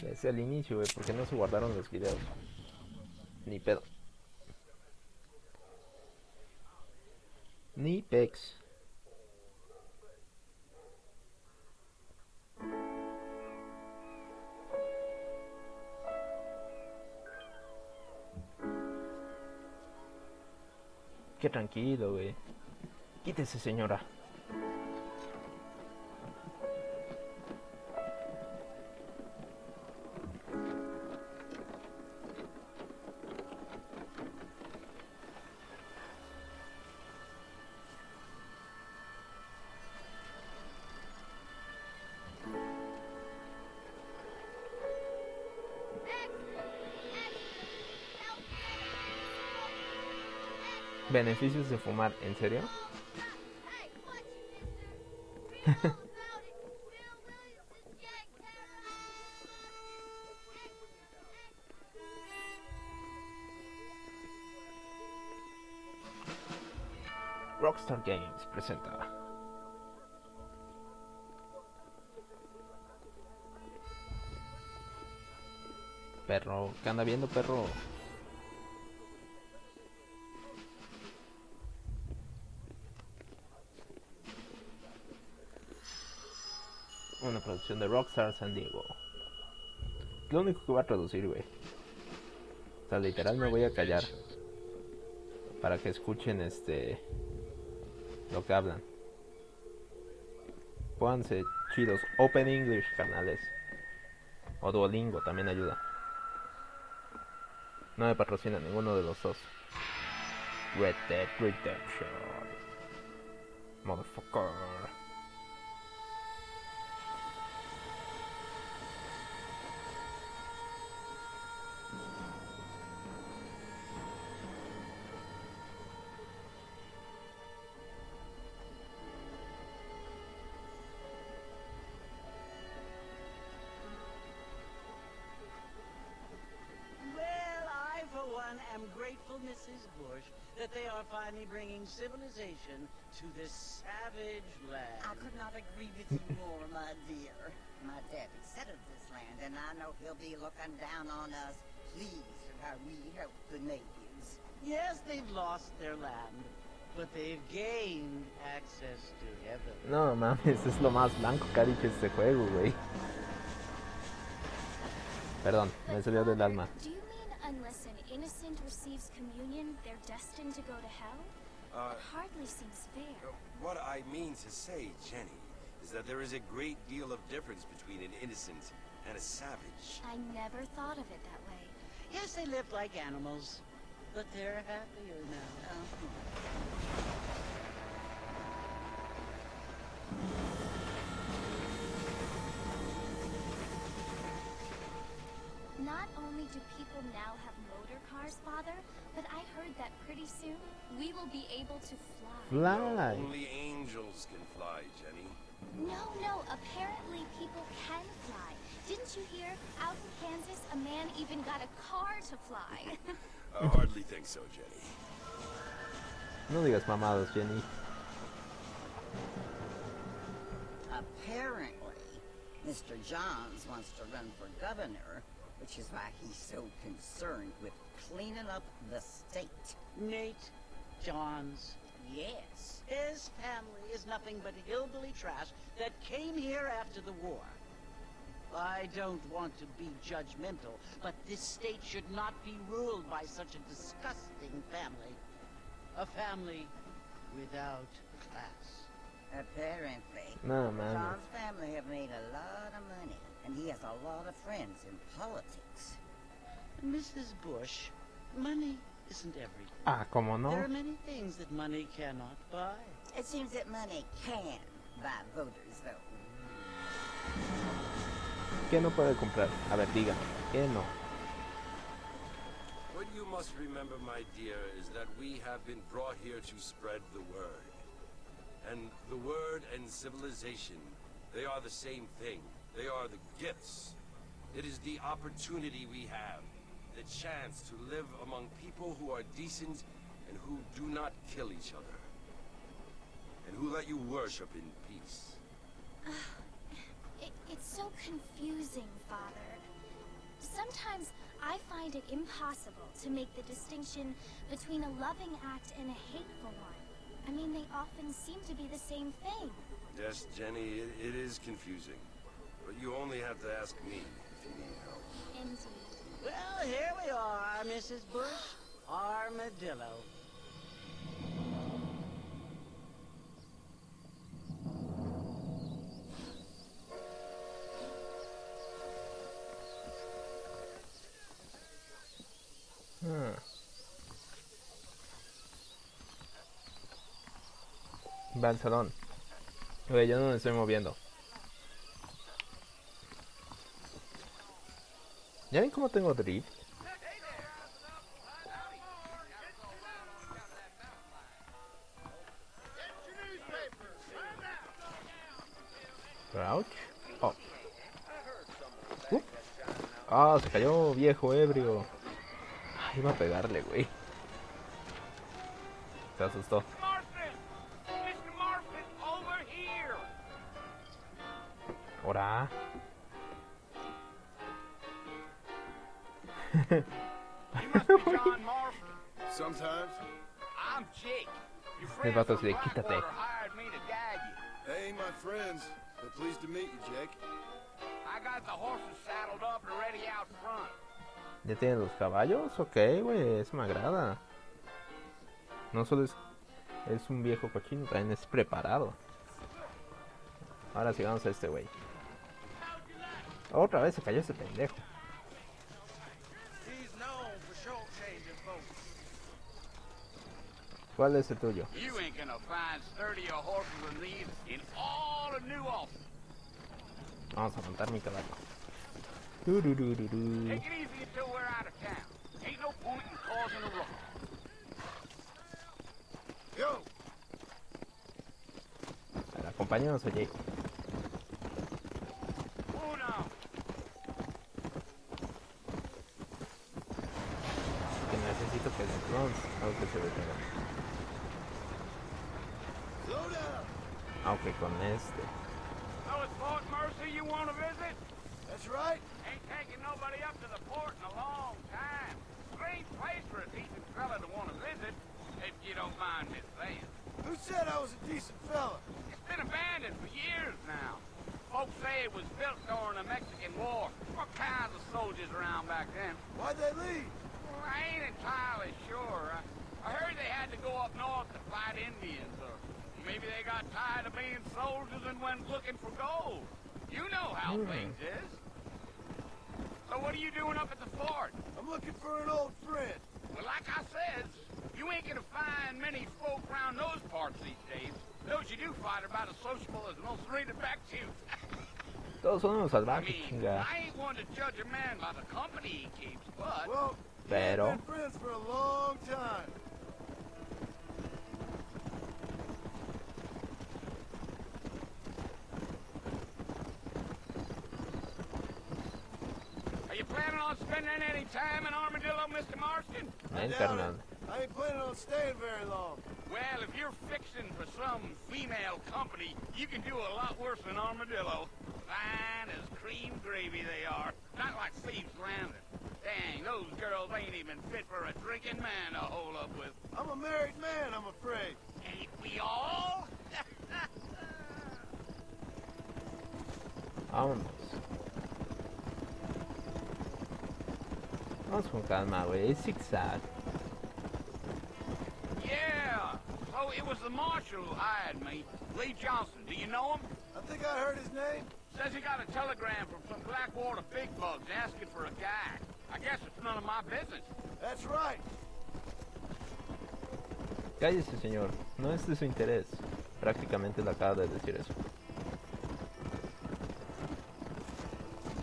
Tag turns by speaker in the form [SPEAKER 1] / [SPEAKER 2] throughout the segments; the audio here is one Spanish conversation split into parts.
[SPEAKER 1] Desde el inicio, güey, porque no se guardaron los videos. Ni pedo. Ni pex. Qué tranquilo, güey. Quítese, señora. Beneficios de fumar, ¿en serio? Rockstar Games presenta. Perro, ¿qué anda viendo, perro? Una producción de Rockstar San Diego. Lo único que voy a traducir, güey. O sea, literal me voy a callar para que escuchen lo que hablan. Pónganse chidos. Open English, canales. O Duolingo también ayuda. No me patrocina ninguno de los dos. Red Dead Redemption. Motherfucker.
[SPEAKER 2] am grateful, Mrs. Bush, that they are finally bringing civilization to this savage land.
[SPEAKER 3] I could not agree with you more, my dear. My daddy settled this land, and I know he'll be looking down on us, pleased at how we help the natives.
[SPEAKER 2] Yes, they've lost their land, but they've gained access to heaven.
[SPEAKER 1] No mames, es lo más blanco que ha dicho este juego, güey. Perdón, me salió del alma.
[SPEAKER 4] Do you mean unless an innocent receives communion, they're destined to go to hell? It hardly seems fair.
[SPEAKER 5] What I mean to say, Jenny, is that there is a great deal of difference between an innocent and a savage.
[SPEAKER 4] I never thought of it that way.
[SPEAKER 2] Yes, they lived like animals, but they're happier now.
[SPEAKER 4] Not only do people now have motor cars, Father, but I heard that pretty soon we will be able to fly.
[SPEAKER 1] Fly.
[SPEAKER 5] Only angels can fly, Jenny.
[SPEAKER 4] No, apparently people can fly. Didn't you hear? Out in Kansas, a man even got a car to fly.
[SPEAKER 5] I hardly think so, Jenny.
[SPEAKER 1] No digas mamadas, Jenny.
[SPEAKER 3] Apparently, Mr. Johns wants to run for governor, which is why he's so concerned with cleaning up the state.
[SPEAKER 2] Nate Johns.
[SPEAKER 3] Yes.
[SPEAKER 2] His family is nothing but hillbilly trash that came here after the war. I don't want to be judgmental, but this state should not be ruled by such a disgusting family. A family without class.
[SPEAKER 3] Apparently.
[SPEAKER 1] No, man.
[SPEAKER 3] John's family have made a lot of money, and he has a lot of friends in politics.
[SPEAKER 2] Mrs. Bush, money isn't everything.
[SPEAKER 1] Ah, ¿cómo no?
[SPEAKER 2] There are many things that money cannot buy.
[SPEAKER 3] It seems that money can buy voters, though.
[SPEAKER 1] ¿Qué no puede comprar? A ver, diga. ¿Qué no?
[SPEAKER 5] What you must remember, my dear, is that we have been brought here to spread the word. And the word and civilization, they are the same thing. They are the gifts. It is the opportunity we have, the chance to live among people who are decent and who do not kill each other. And who let you worship in peace.
[SPEAKER 4] It's so confusing, Father. Sometimes I find it impossible to make the distinction between a loving act and a hateful one. I mean, they often seem to be the same thing.
[SPEAKER 5] Yes, Jenny, it is confusing. But you only have to ask me if you need help.
[SPEAKER 4] Indeed.
[SPEAKER 2] Well, here we are, Mrs. Bush. Armadillo.
[SPEAKER 1] Va al salón. Oye, yo no me estoy moviendo. ¿Ya ven cómo tengo drift? Crouch. Oh. Ah, se cayó, viejo ebrio. Ay, iba a pegarle, güey. Se asustó. Ahora.
[SPEAKER 6] Sometimes.
[SPEAKER 7] I'm Jake. Your
[SPEAKER 1] El
[SPEAKER 7] friends
[SPEAKER 1] vato
[SPEAKER 7] from
[SPEAKER 1] se le quítate.
[SPEAKER 7] Blackwater hired me to guide you.
[SPEAKER 6] They ain't my friends, but pleased to meet you, Jake.
[SPEAKER 7] I got the horses saddled up and ready out front.
[SPEAKER 1] ¿Ya tienen los caballos? Ok, güey, eso me agrada. No solo es un viejo cochino, también es preparado. Ahora sigamos a este güey. Otra vez se cayó ese pendejo. ¿Cuál es el tuyo?
[SPEAKER 7] You ain't gonna find sturdier horses than these in all of New Orleans.
[SPEAKER 1] Vamos a montar mi caballo.
[SPEAKER 7] Take it easy until we're out of town. Ain't no point in causing a ruckus.
[SPEAKER 6] Yo!
[SPEAKER 1] A ver, acompáñanos a Jake.
[SPEAKER 7] Uno.
[SPEAKER 1] Que necesito que el clon algo que se detenga.
[SPEAKER 6] Slow down!
[SPEAKER 1] Aunque con este.
[SPEAKER 7] So it's Fort Mercy you want to visit?
[SPEAKER 6] That's right.
[SPEAKER 7] Ain't taking nobody up to the port in a long time. Strange place for a decent fella to want to visit, if you don't mind me saying.
[SPEAKER 6] Who said I was a decent fella?
[SPEAKER 7] It's been abandoned for years now. Folks say it was built during the Mexican War. What kinds of soldiers around back then?
[SPEAKER 6] Why'd they leave?
[SPEAKER 7] Well, I ain't entirely sure. I heard they had to go up north to fight Indians, or maybe they got tired of being soldiers and went looking for gold. You know how things is. So what are you doing up at the fort?
[SPEAKER 6] I'm looking for an old friend.
[SPEAKER 7] Well, like I said, you ain't gonna find many folk around those parts these days. Those you do find are about as sociable as most read it back to you.
[SPEAKER 1] Todos son unos
[SPEAKER 7] I
[SPEAKER 1] salvajes,
[SPEAKER 7] mean,
[SPEAKER 1] chinga.
[SPEAKER 7] I ain't one to judge a man by the company he keeps, but...
[SPEAKER 6] Well,
[SPEAKER 1] Pero-
[SPEAKER 6] we've been friends for a long time.
[SPEAKER 7] Are you planning on spending any time in Armadillo, Mr. Marston?
[SPEAKER 1] Ven,
[SPEAKER 6] Doubt
[SPEAKER 1] carnal.
[SPEAKER 6] it. I ain't planning on staying very long.
[SPEAKER 7] Well, if you're fixing for some female company, you can do a lot worse than Armadillo. Fine as cream gravy they are. Not like Thieves Landing. Dang, those girls ain't even fit for a drinking man to hold up with.
[SPEAKER 6] I'm a married man, I'm afraid.
[SPEAKER 7] Ain't we all?
[SPEAKER 1] Vámonos. Vamos con calma, güey. Es zigzag.
[SPEAKER 7] Yeah. So it was the marshal who hired me, Lee Johnson. Do you know him?
[SPEAKER 6] I think I heard his name.
[SPEAKER 7] Says he got a telegram from some Blackwater big bugs asking for a guy. I guess it's none of my business.
[SPEAKER 6] That's right.
[SPEAKER 1] Cállese, señor. No es de su interés. Prácticamente le acaba de decir eso.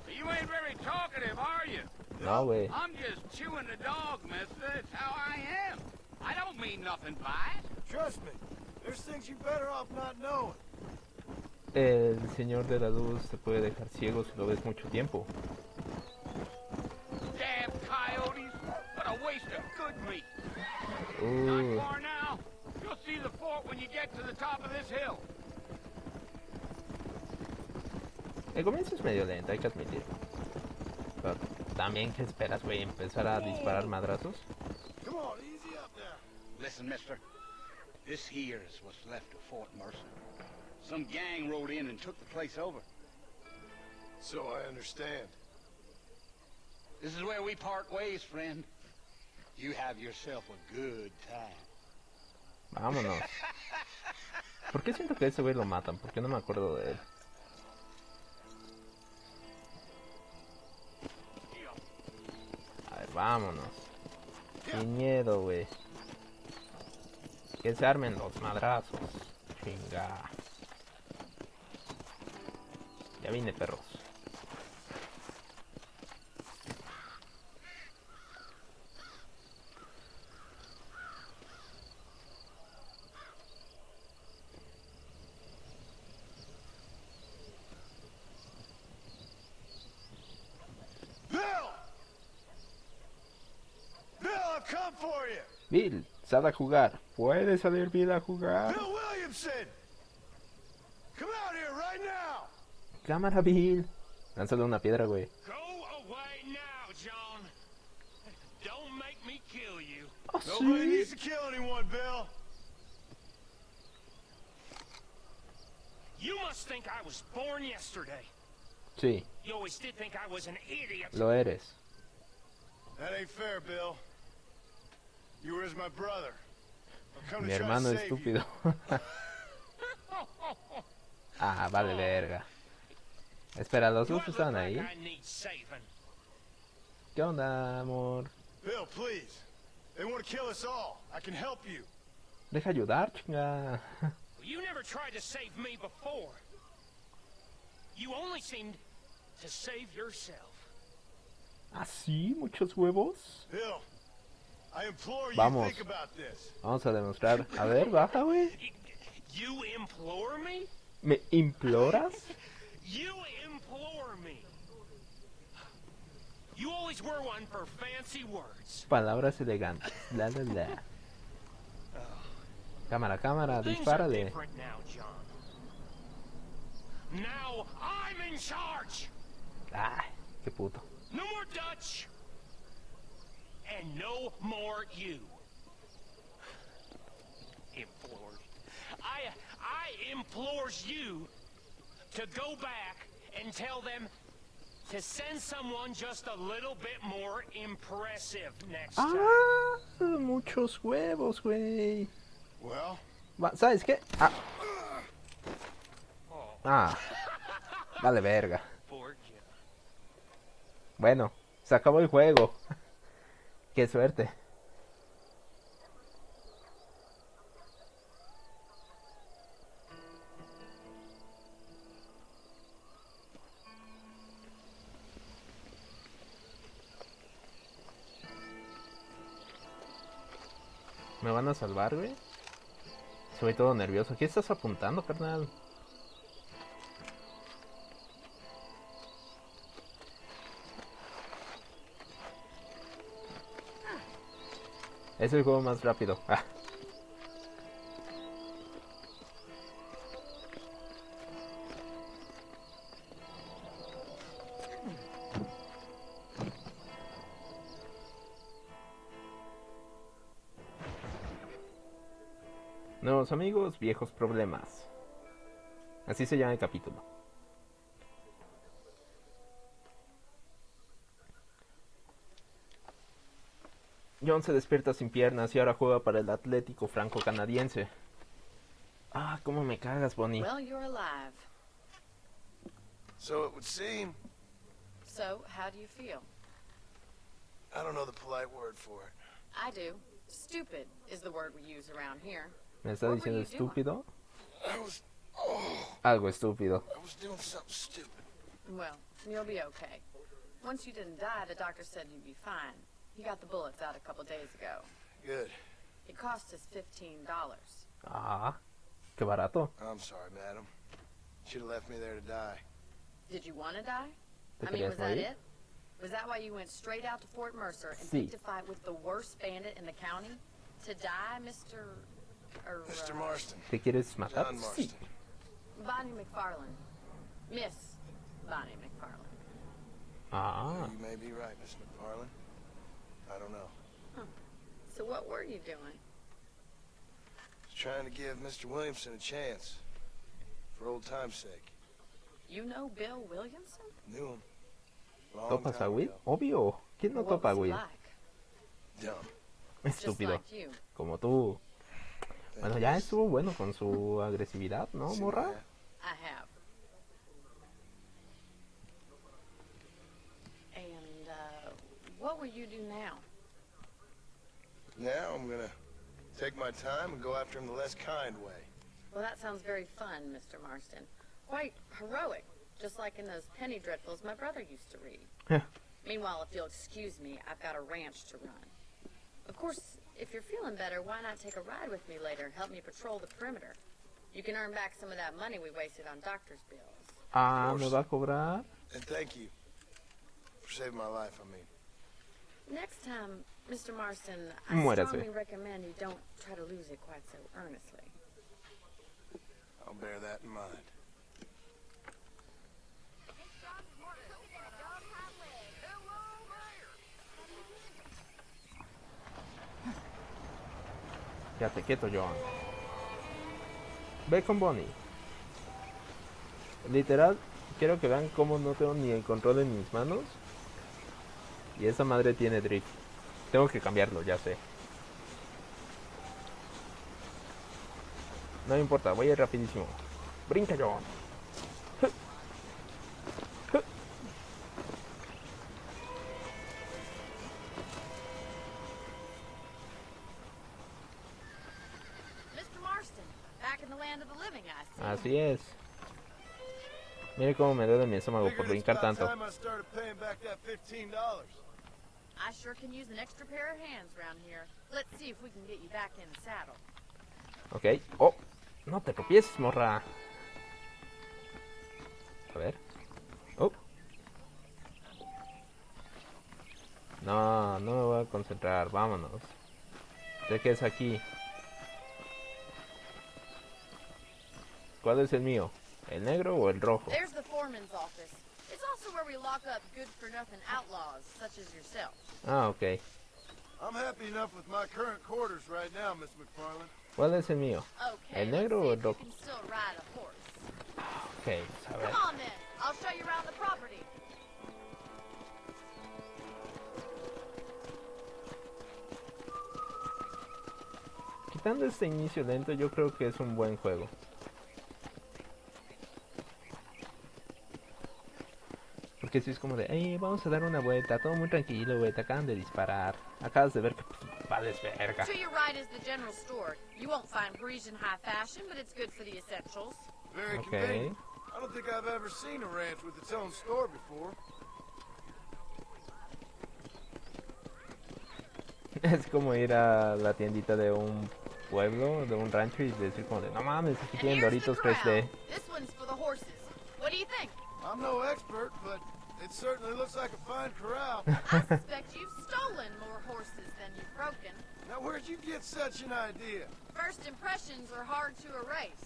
[SPEAKER 7] You ain't very talkative, are you?
[SPEAKER 1] No, güey.
[SPEAKER 7] I'm just chewing the dog, mister. It's how I am. I don't mean nothing by it.
[SPEAKER 6] Trust me. There's things you better off not knowing.
[SPEAKER 1] El señor de la luz te puede dejar ciego si lo ves mucho tiempo.
[SPEAKER 7] Damn coyotes. What a waste of good meat. Not far now. You'll see the fort when you get to the top of this hill.
[SPEAKER 1] El comienzo es medio lento, hay que admitirlo. Pero También, ¿qué esperas, güey? ¿Empezar a disparar madrazos?
[SPEAKER 6] Come on, easy up now.
[SPEAKER 7] Listen, mister. This here is what's left of Fort Mercer. Some gang rode in and took the place over.
[SPEAKER 6] So I understand.
[SPEAKER 7] This is where we part ways, friend. You have yourself a good time.
[SPEAKER 1] Vámonos. ¿Por qué siento que ese güey lo matan? ¿Por qué no me acuerdo de él? A ver, vámonos. Sin miedo, güey. Que se armen los madrazos. Chinga. Ya vine, perros.
[SPEAKER 6] Come for you.
[SPEAKER 1] Bill, sal a jugar. ¿Puede salir Bill a jugar?
[SPEAKER 6] Bill Williamson. Come out here right now.
[SPEAKER 1] Cámara, Bill. Lánzale una piedra, güey.
[SPEAKER 8] Go away now, John. Don't make me kill you.
[SPEAKER 1] Oh,
[SPEAKER 6] Nobody
[SPEAKER 1] sí.
[SPEAKER 6] needs to kill anyone, Bill.
[SPEAKER 8] You must think I was born yesterday.
[SPEAKER 1] Sí,
[SPEAKER 8] You always did think I was an idiot.
[SPEAKER 1] lo eres.
[SPEAKER 6] That ain't fair, Bill. You were as my brother. I've come to
[SPEAKER 1] Mi
[SPEAKER 6] try to
[SPEAKER 1] hermano
[SPEAKER 6] save you.
[SPEAKER 1] estúpido. Ah, vale verga. Espera, ¿los
[SPEAKER 8] You
[SPEAKER 1] dos
[SPEAKER 8] look
[SPEAKER 1] están
[SPEAKER 8] like
[SPEAKER 1] ahí?
[SPEAKER 8] I need saving.
[SPEAKER 1] ¿Qué onda, amor?
[SPEAKER 6] Bill, please. They want to kill us all. I can help you.
[SPEAKER 1] Deja ayudar, chinga.
[SPEAKER 8] You never tried to save me before. You only seemed to save yourself.
[SPEAKER 1] ¿Ah, sí? ¿Muchos huevos?
[SPEAKER 6] Bill, I implore you
[SPEAKER 1] Vamos.
[SPEAKER 6] think about this.
[SPEAKER 1] Vamos a demostrar. A ver, baja, güey.
[SPEAKER 8] You implore me?
[SPEAKER 1] ¿Me imploras?
[SPEAKER 8] You implore me. You always were one for fancy words.
[SPEAKER 1] Palabras elegantes. La, la, la. Cámara, cámara,
[SPEAKER 8] Things are
[SPEAKER 1] dispárale.
[SPEAKER 8] different now, John. Now I'm in charge.
[SPEAKER 1] Ay, qué puto.
[SPEAKER 8] No more Dutch. And no more you. Implored. I implores you to go back and tell them to send someone just a little bit more impressive next time.
[SPEAKER 1] Ah, muchos huevos, güey.
[SPEAKER 6] Well,
[SPEAKER 1] ¿Sabes qué? Ah,
[SPEAKER 8] Oh,
[SPEAKER 1] ah. Vale verga.
[SPEAKER 8] poor John.
[SPEAKER 1] Bueno, se acabó el juego. Qué suerte. ¿Me van a salvar, güey? Soy todo nervioso. ¿Qué estás apuntando, carnal? Es el juego más rápido. Ah. Nuevos amigos, viejos problemas. Así se llama el capítulo. John se despierta sin piernas y ahora juega para el Atlético franco-canadiense. Ah, cómo me cagas, Bonnie.
[SPEAKER 9] Well, you're alive.
[SPEAKER 6] so it would seem.
[SPEAKER 9] So, how do you feel?
[SPEAKER 6] I don't know the polite word for it.
[SPEAKER 9] I do. Stupid is the word we use around here.
[SPEAKER 1] ¿Me está
[SPEAKER 9] What were
[SPEAKER 1] diciendo
[SPEAKER 9] you doing?
[SPEAKER 1] estúpido?
[SPEAKER 6] I
[SPEAKER 1] Algo estúpido.
[SPEAKER 6] was doing something stupid.
[SPEAKER 9] Well, you'll be okay. Once you didn't die, the doctor said you'd be fine. He got the bullets out a couple days ago.
[SPEAKER 6] Good.
[SPEAKER 9] It cost us $15.
[SPEAKER 1] Ah, qué barato.
[SPEAKER 6] I'm sorry, madam. Should have left me there to die.
[SPEAKER 9] Did you want to die?
[SPEAKER 1] ¿Te
[SPEAKER 9] I mean,
[SPEAKER 1] querías
[SPEAKER 9] was that
[SPEAKER 1] morir?
[SPEAKER 9] it? Was that why you went straight out to Fort Mercer and
[SPEAKER 1] Sí.
[SPEAKER 9] picked a fight with the worst bandit in the county? To die, Mr.
[SPEAKER 6] Mr. Marston.
[SPEAKER 1] ¿Te quieres matar?
[SPEAKER 6] John
[SPEAKER 1] Sí.
[SPEAKER 6] Marston.
[SPEAKER 9] Bonnie McFarland. Miss Bonnie McFarland.
[SPEAKER 1] Ah.
[SPEAKER 6] You may be right, Miss McFarland. I don't know.
[SPEAKER 9] So what were you doing?
[SPEAKER 6] Just trying to give Mr. Williamson a chance. For old time's sake.
[SPEAKER 9] You know Bill Williamson?
[SPEAKER 6] Knew him. Long
[SPEAKER 1] ¿Topas a
[SPEAKER 6] time
[SPEAKER 1] Will?
[SPEAKER 6] ago.
[SPEAKER 1] Obvio. ¿Quién no
[SPEAKER 9] What
[SPEAKER 1] topa a
[SPEAKER 9] was he
[SPEAKER 1] Will?
[SPEAKER 9] like?
[SPEAKER 6] Dumb.
[SPEAKER 9] Just
[SPEAKER 1] Estúpido.
[SPEAKER 9] like you.
[SPEAKER 1] Como tú. Bueno, ya estuvo bueno con su agresividad, ¿no,
[SPEAKER 6] Sí,
[SPEAKER 1] morra?
[SPEAKER 6] Maya.
[SPEAKER 9] I have. And, what will you do now?
[SPEAKER 6] Now I'm gonna take my time and go after him the less kind way.
[SPEAKER 9] Well, that sounds very fun, Mr. Marston. Quite heroic, just like in those penny dreadfuls my brother used to read.
[SPEAKER 1] Yeah.
[SPEAKER 9] Meanwhile, if you'll excuse me, I've got a ranch to run. Of course, if you're feeling better, why not take a ride with me later and help me patrol the perimeter? You can earn back some of that money we wasted on doctor's bills.
[SPEAKER 1] Ah, ¿me va a cobrar?
[SPEAKER 6] And thank you for saving my life, I mean.
[SPEAKER 9] Next time, Mr. Marston, I
[SPEAKER 1] Muérase.
[SPEAKER 9] strongly recommend you don't try to lose it quite so earnestly.
[SPEAKER 6] I'll bear that in mind.
[SPEAKER 1] Quédate quieto, John. Ve con Bonnie. Literal, quiero que vean cómo no tengo ni el control en mis manos. Y esa madre tiene drift. Tengo que cambiarlo, ya sé. No me importa, voy a ir rapidísimo. Brinca, John.
[SPEAKER 9] Mr. Marston, back in the land of the living, I see.
[SPEAKER 1] Así es. Mire cómo me duele mi estómago por
[SPEAKER 6] Figured it's
[SPEAKER 1] brincar
[SPEAKER 6] about
[SPEAKER 1] tanto.
[SPEAKER 6] time I started paying back that $15.
[SPEAKER 9] I sure can use an extra pair of hands around here. Let's see if we can get you back in the saddle.
[SPEAKER 1] Ok. Oh, no te tropieces, morra. A ver. Oh. No, no me voy a concentrar. Vámonos. ¿De qué es aquí? ¿Cuál es el mío? ¿El negro o el rojo?
[SPEAKER 9] There's the foreman's office. It's also where we lock up good-for-nothing outlaws, such as yourself.
[SPEAKER 1] Ah, ok.
[SPEAKER 6] I'm happy enough with my current quarters right now, Miss McFarland.
[SPEAKER 1] ¿Cuál es el mío?
[SPEAKER 9] Okay,
[SPEAKER 1] ¿El negro o
[SPEAKER 9] let's see
[SPEAKER 1] el
[SPEAKER 9] if you
[SPEAKER 1] rojo?
[SPEAKER 9] can still ride a horse.
[SPEAKER 1] Ok, a ver.
[SPEAKER 9] Come on then, I'll show you around the property.
[SPEAKER 1] Quitando este inicio lento, yo creo que es un buen juego. Porque si es como de, hey, vamos a dar una vuelta, todo muy tranquilo, güey, te acaban de disparar. Acabas de ver que vales verga.
[SPEAKER 9] To your right is the general store. You won't find Parisian high fashion, but it's good for the essentials.
[SPEAKER 6] Very
[SPEAKER 1] Okay.
[SPEAKER 6] convenient. I don't think I've ever seen a ranch with its own store before.
[SPEAKER 1] Es como ir a la tiendita de un pueblo, de un rancho y decir como de, no mames, aquí
[SPEAKER 9] And
[SPEAKER 1] tienen
[SPEAKER 9] here's the
[SPEAKER 1] Doritos
[SPEAKER 9] corral.
[SPEAKER 1] 3D.
[SPEAKER 9] This one's for the horses. What do you think?
[SPEAKER 6] I'm no expert, but it certainly looks like a fine corral.
[SPEAKER 9] I suspect you've stolen more horses than you've broken.
[SPEAKER 6] Now, where'd you get such an idea?
[SPEAKER 9] First impressions are hard to erase.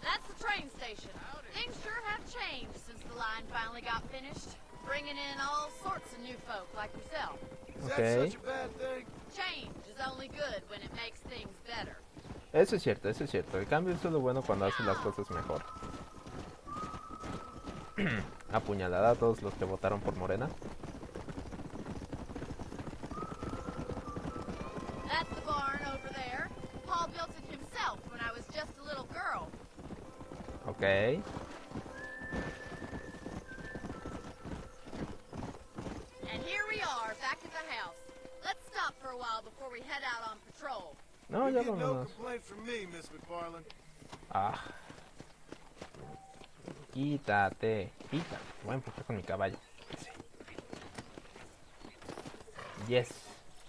[SPEAKER 9] That's the train station. Things sure have changed since the line finally got finished. Bringing in all sorts of new folk like yourself.
[SPEAKER 6] Is
[SPEAKER 1] Okay.
[SPEAKER 6] that such a bad thing?
[SPEAKER 9] Change is only good when it makes things better.
[SPEAKER 1] Eso es cierto, eso es cierto. El cambio es solo bueno cuando haces las cosas mejor. Apuñalada a todos los que votaron por Morena.
[SPEAKER 9] That's the barn over there. Paul built it himself when I was just a little girl.
[SPEAKER 1] Ok.
[SPEAKER 9] And here we are, back at the house. Let's stop for a while before we head out on patrol.
[SPEAKER 1] No,
[SPEAKER 6] You
[SPEAKER 1] ya
[SPEAKER 6] get no
[SPEAKER 1] vámonos.
[SPEAKER 6] complaint from me, Miss McFarland.
[SPEAKER 1] Ah. Quítate, quítate. Voy a empujar con mi caballo. Sí. Yes.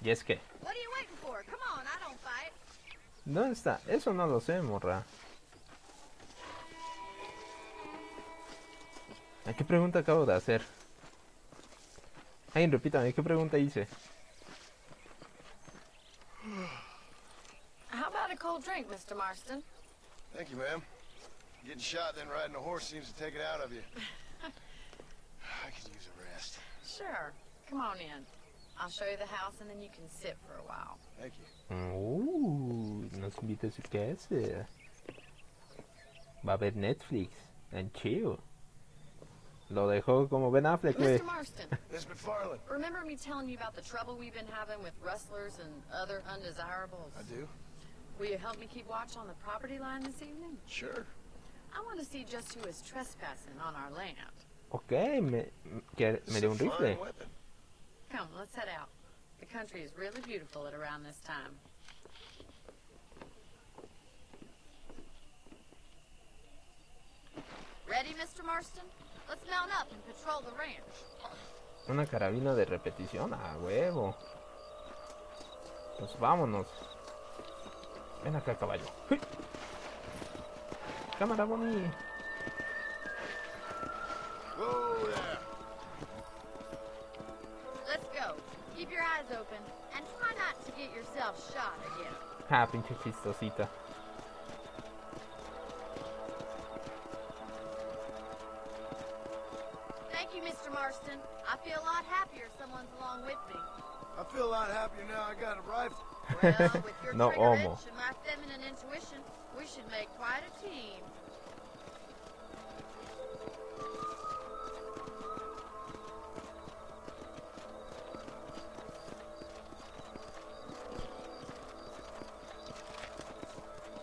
[SPEAKER 1] Yes, ¿qué?
[SPEAKER 9] What are you waiting for? Come on, I don't fight.
[SPEAKER 1] ¿Dónde está? Eso no lo sé, morra. ¿A qué pregunta acabo de hacer? Ay, repítame, ¿qué pregunta hice?
[SPEAKER 9] How about a cold drink, Mr. Marston?
[SPEAKER 6] Thank you, ma'am. Getting shot, then riding a horse seems to take it out of you. I could use a rest.
[SPEAKER 9] Sure. Come on in. I'll show you the house and then you can sit for a while.
[SPEAKER 6] Thank you.
[SPEAKER 1] Nos invita a su casa. Va a ver Netflix and chill. Lo dejó como Ben Affleck, güey.
[SPEAKER 9] Mr. Marston,
[SPEAKER 6] Miss McFarland.
[SPEAKER 9] remember me telling you about the trouble we've been having with rustlers and other undesirables?
[SPEAKER 6] I do.
[SPEAKER 9] Will you help me keep watch on the property line this evening?
[SPEAKER 6] Sure.
[SPEAKER 9] I want to see just who is trespassing on our land.
[SPEAKER 1] Ok, me dio un rifle.
[SPEAKER 9] Come, let's head out. The country is really beautiful at around this time. Ready, Mr. Marston? Let's mount up and patrol the ranch.
[SPEAKER 1] Una carabina de repetición, a huevo. Pues vámonos. Ven acá, caballo. ¡Uy! Cámara, Bonnie.
[SPEAKER 6] Whoa there.
[SPEAKER 9] Let's go. Keep your eyes open and try not to get yourself shot again.
[SPEAKER 1] Ah, pinche chistosita.
[SPEAKER 9] Thank you, Mr. Marston. I feel a lot happier someone's along with me.
[SPEAKER 6] I feel a lot happier now I got a rifle.
[SPEAKER 9] Well, with your
[SPEAKER 1] No
[SPEAKER 9] trigger
[SPEAKER 1] homo.
[SPEAKER 9] itch and my feminine intuition, we should make quite a team.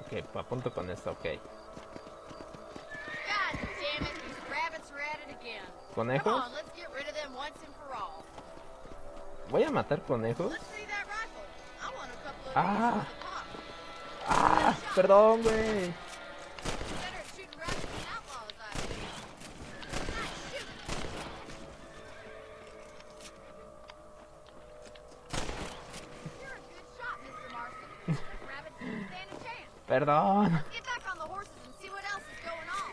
[SPEAKER 1] Ok, apunto con esto, ok.
[SPEAKER 9] God damn it, these rabbits are at it again. Come
[SPEAKER 1] ¿Conejos?
[SPEAKER 9] on, let's get rid of them once and for all.
[SPEAKER 1] ¿Voy a matar conejos?
[SPEAKER 9] Let's see that rifle. I want a couple of
[SPEAKER 1] Ah.
[SPEAKER 9] these for the pop.
[SPEAKER 1] ¡Ah! Perdón, güey.
[SPEAKER 9] Better at shooting rabbits than outlaws, I think. Nice shooting. You're a good shot, Mr. Marston. Those rabbits didn't stand a chance.
[SPEAKER 1] Perdón.
[SPEAKER 9] Let's get back on the horses and see what else is going on.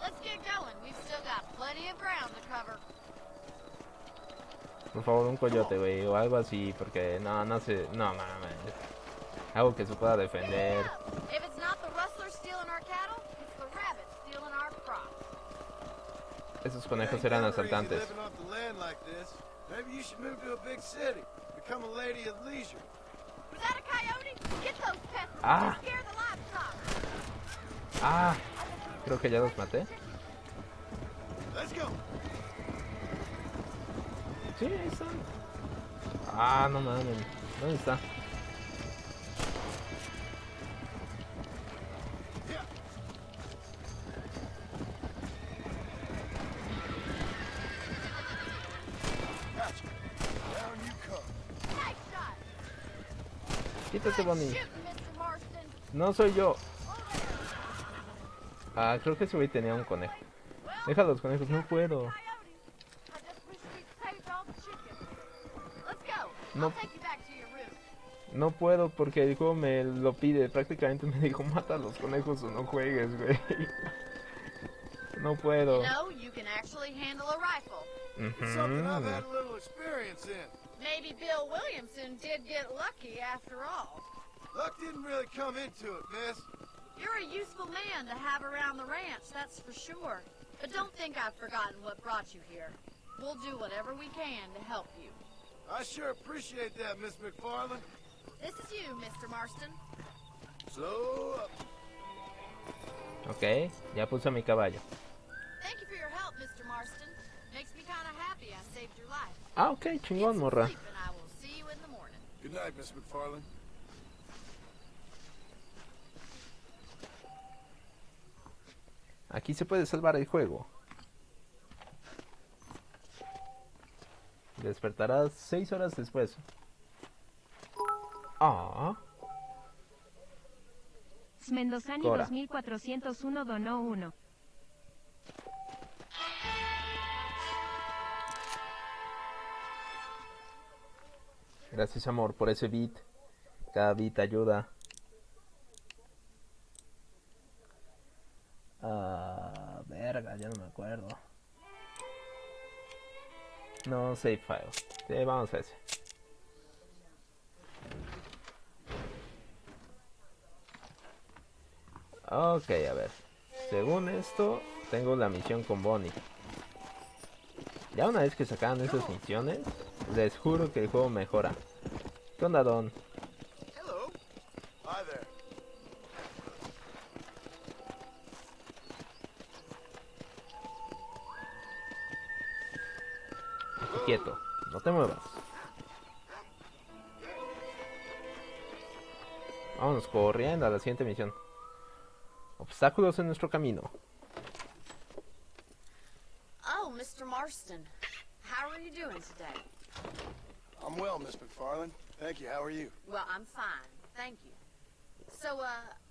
[SPEAKER 9] Let's get going. We've still got plenty of ground to cover.
[SPEAKER 1] Por favor, un coyote, güey, o algo así, porque no sé, no mames. Algo que se pueda defender.
[SPEAKER 9] If it's not the rustlers stealing our cattle, it's the rabbits stealing our crops.
[SPEAKER 1] Esos conejos eran asaltantes.
[SPEAKER 6] Living off the land like this. Maybe you should move to a big city. Become a lady of leisure.
[SPEAKER 9] Was that a coyote? Get those pests
[SPEAKER 1] Ah.
[SPEAKER 9] and scare the livestock.
[SPEAKER 1] Ah, creo que ya los maté.
[SPEAKER 6] Let's go.
[SPEAKER 1] Sí, ahí están. Ah, no mames. ¿Dónde está?
[SPEAKER 6] Yeah. Gotcha. Down you come.
[SPEAKER 9] Nice shot.
[SPEAKER 1] Quítate, Bonnie.
[SPEAKER 9] Shooting, Mr. Marston.
[SPEAKER 1] No soy yo. Ah, creo que ese güey tenía un conejo. Deja los conejos, no puedo.
[SPEAKER 9] Coyotes. I just wish we'd saved all the chickens. Let's go.
[SPEAKER 1] No.
[SPEAKER 9] I'll take you back to your room.
[SPEAKER 1] No puedo porque el juego me lo pide. Prácticamente me dijo, mata a los conejos o no juegues, güey. No puedo.
[SPEAKER 9] You know, you can actually handle a rifle.
[SPEAKER 6] It's something I've
[SPEAKER 1] Ujú.
[SPEAKER 6] had a little experience in.
[SPEAKER 9] Maybe Bill Williamson did get lucky after all.
[SPEAKER 6] Luck didn't really come into it, miss.
[SPEAKER 9] You're a useful man to have around the ranch, that's for sure. But don't think I've forgotten what brought you here. We'll do whatever we can to help you.
[SPEAKER 6] I sure appreciate that, Miss McFarland.
[SPEAKER 9] This is you, Mr. Marston.
[SPEAKER 6] Slow up.
[SPEAKER 1] Ok, ya puse a mi caballo.
[SPEAKER 9] Thank you for your help, Mr. Marston. Makes me kind of happy I saved your life.
[SPEAKER 1] Ah, ok,
[SPEAKER 9] Get
[SPEAKER 1] chingón,
[SPEAKER 9] some
[SPEAKER 1] morra.
[SPEAKER 9] sleep and I will see you in the morning.
[SPEAKER 6] Good night, Miss McFarland.
[SPEAKER 1] Aquí se puede salvar el juego. Despertarás 6 horas después. Ah,
[SPEAKER 10] Mendozani
[SPEAKER 1] Cora.
[SPEAKER 10] 2401 donó 1.
[SPEAKER 1] gracias amor por ese beat. Cada beat ayuda. Ah, verga, ya no me acuerdo. No, save file. Sí, vamos a ese. Ok, a ver. Según esto, tengo la misión con Bonnie. Ya una vez que sacaban esas misiones, les juro que el juego mejora. ¿Qué onda, Don?
[SPEAKER 6] Hello. Hi there.
[SPEAKER 1] Quieto, no te muevas. Vamos corriendo a la siguiente misión. Obstáculos en nuestro camino.
[SPEAKER 9] Oh, Mr. Marston. How are you doing today?
[SPEAKER 6] I'm well, Miss McFarland. Thank you. How are you?
[SPEAKER 9] Well, I'm fine. Thank you. So,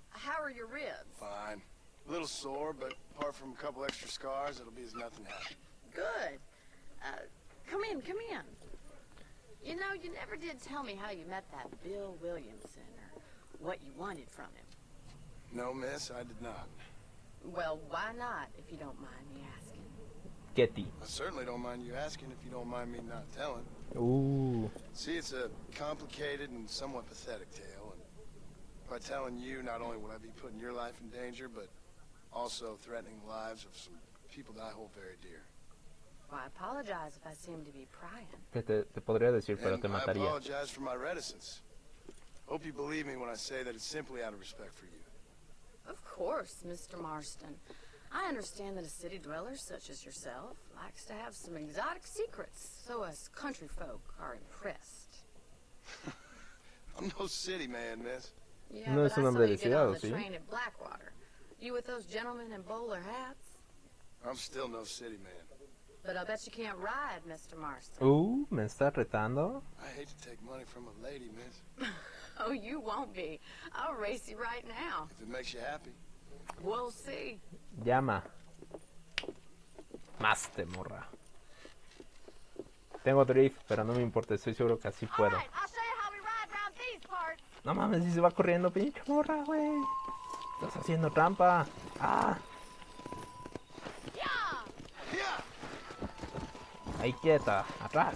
[SPEAKER 9] how are your ribs?
[SPEAKER 6] Fine. A little sore, but apart from a couple extra scars, it'll be as nothing happened.
[SPEAKER 9] Good. Come in, come in. You know, you never did tell me how you met that Bill Williamson or what you wanted from him.
[SPEAKER 6] No, miss, I did not.
[SPEAKER 9] Well, why not, if you don't mind me asking?
[SPEAKER 1] Ketty.
[SPEAKER 6] I certainly don't mind you asking if you don't mind me not telling.
[SPEAKER 1] Ooh.
[SPEAKER 6] See, it's a complicated and somewhat pathetic tale, and by telling you, not only would I be putting your life in danger, but also threatening the lives of some people that I hold very dear.
[SPEAKER 9] Well, I apologize if I seem to be prying.
[SPEAKER 1] Que te podría decir, pero
[SPEAKER 6] And
[SPEAKER 1] te
[SPEAKER 6] I
[SPEAKER 1] mataría.
[SPEAKER 6] apologize for my reticence. Hope you believe me when I say that it's simply out of respect for you.
[SPEAKER 9] Of course, Mr. Marston. I understand that a city dweller such as yourself likes to have some exotic secrets, so us country folk are impressed.
[SPEAKER 6] I'm no city man, miss.
[SPEAKER 9] Yeah,
[SPEAKER 1] No
[SPEAKER 9] but
[SPEAKER 1] es un
[SPEAKER 9] I
[SPEAKER 1] hombre
[SPEAKER 9] saw
[SPEAKER 1] de
[SPEAKER 9] you get
[SPEAKER 1] ciudad,
[SPEAKER 9] on the
[SPEAKER 1] ¿sí?
[SPEAKER 9] train at Blackwater. You with those gentlemen in bowler hats?
[SPEAKER 6] I'm still no city man.
[SPEAKER 9] But I bet you can't ride, Mr. Marston.
[SPEAKER 1] ¿Me está retando?
[SPEAKER 6] I hate to take money from a lady, miss.
[SPEAKER 9] Oh, you won't be. I'll race you right now.
[SPEAKER 6] If it makes you happy.
[SPEAKER 9] We'll see.
[SPEAKER 1] Llama. Más te morra. Tengo drift, pero no me importa, estoy seguro que así puedo.
[SPEAKER 9] All right, I'll show you how we ride around these parts.
[SPEAKER 1] No mames, si se va corriendo, pinche morra, güey. Estás haciendo trampa. Ah,
[SPEAKER 9] Yeah.
[SPEAKER 1] ahí quieta, atrás.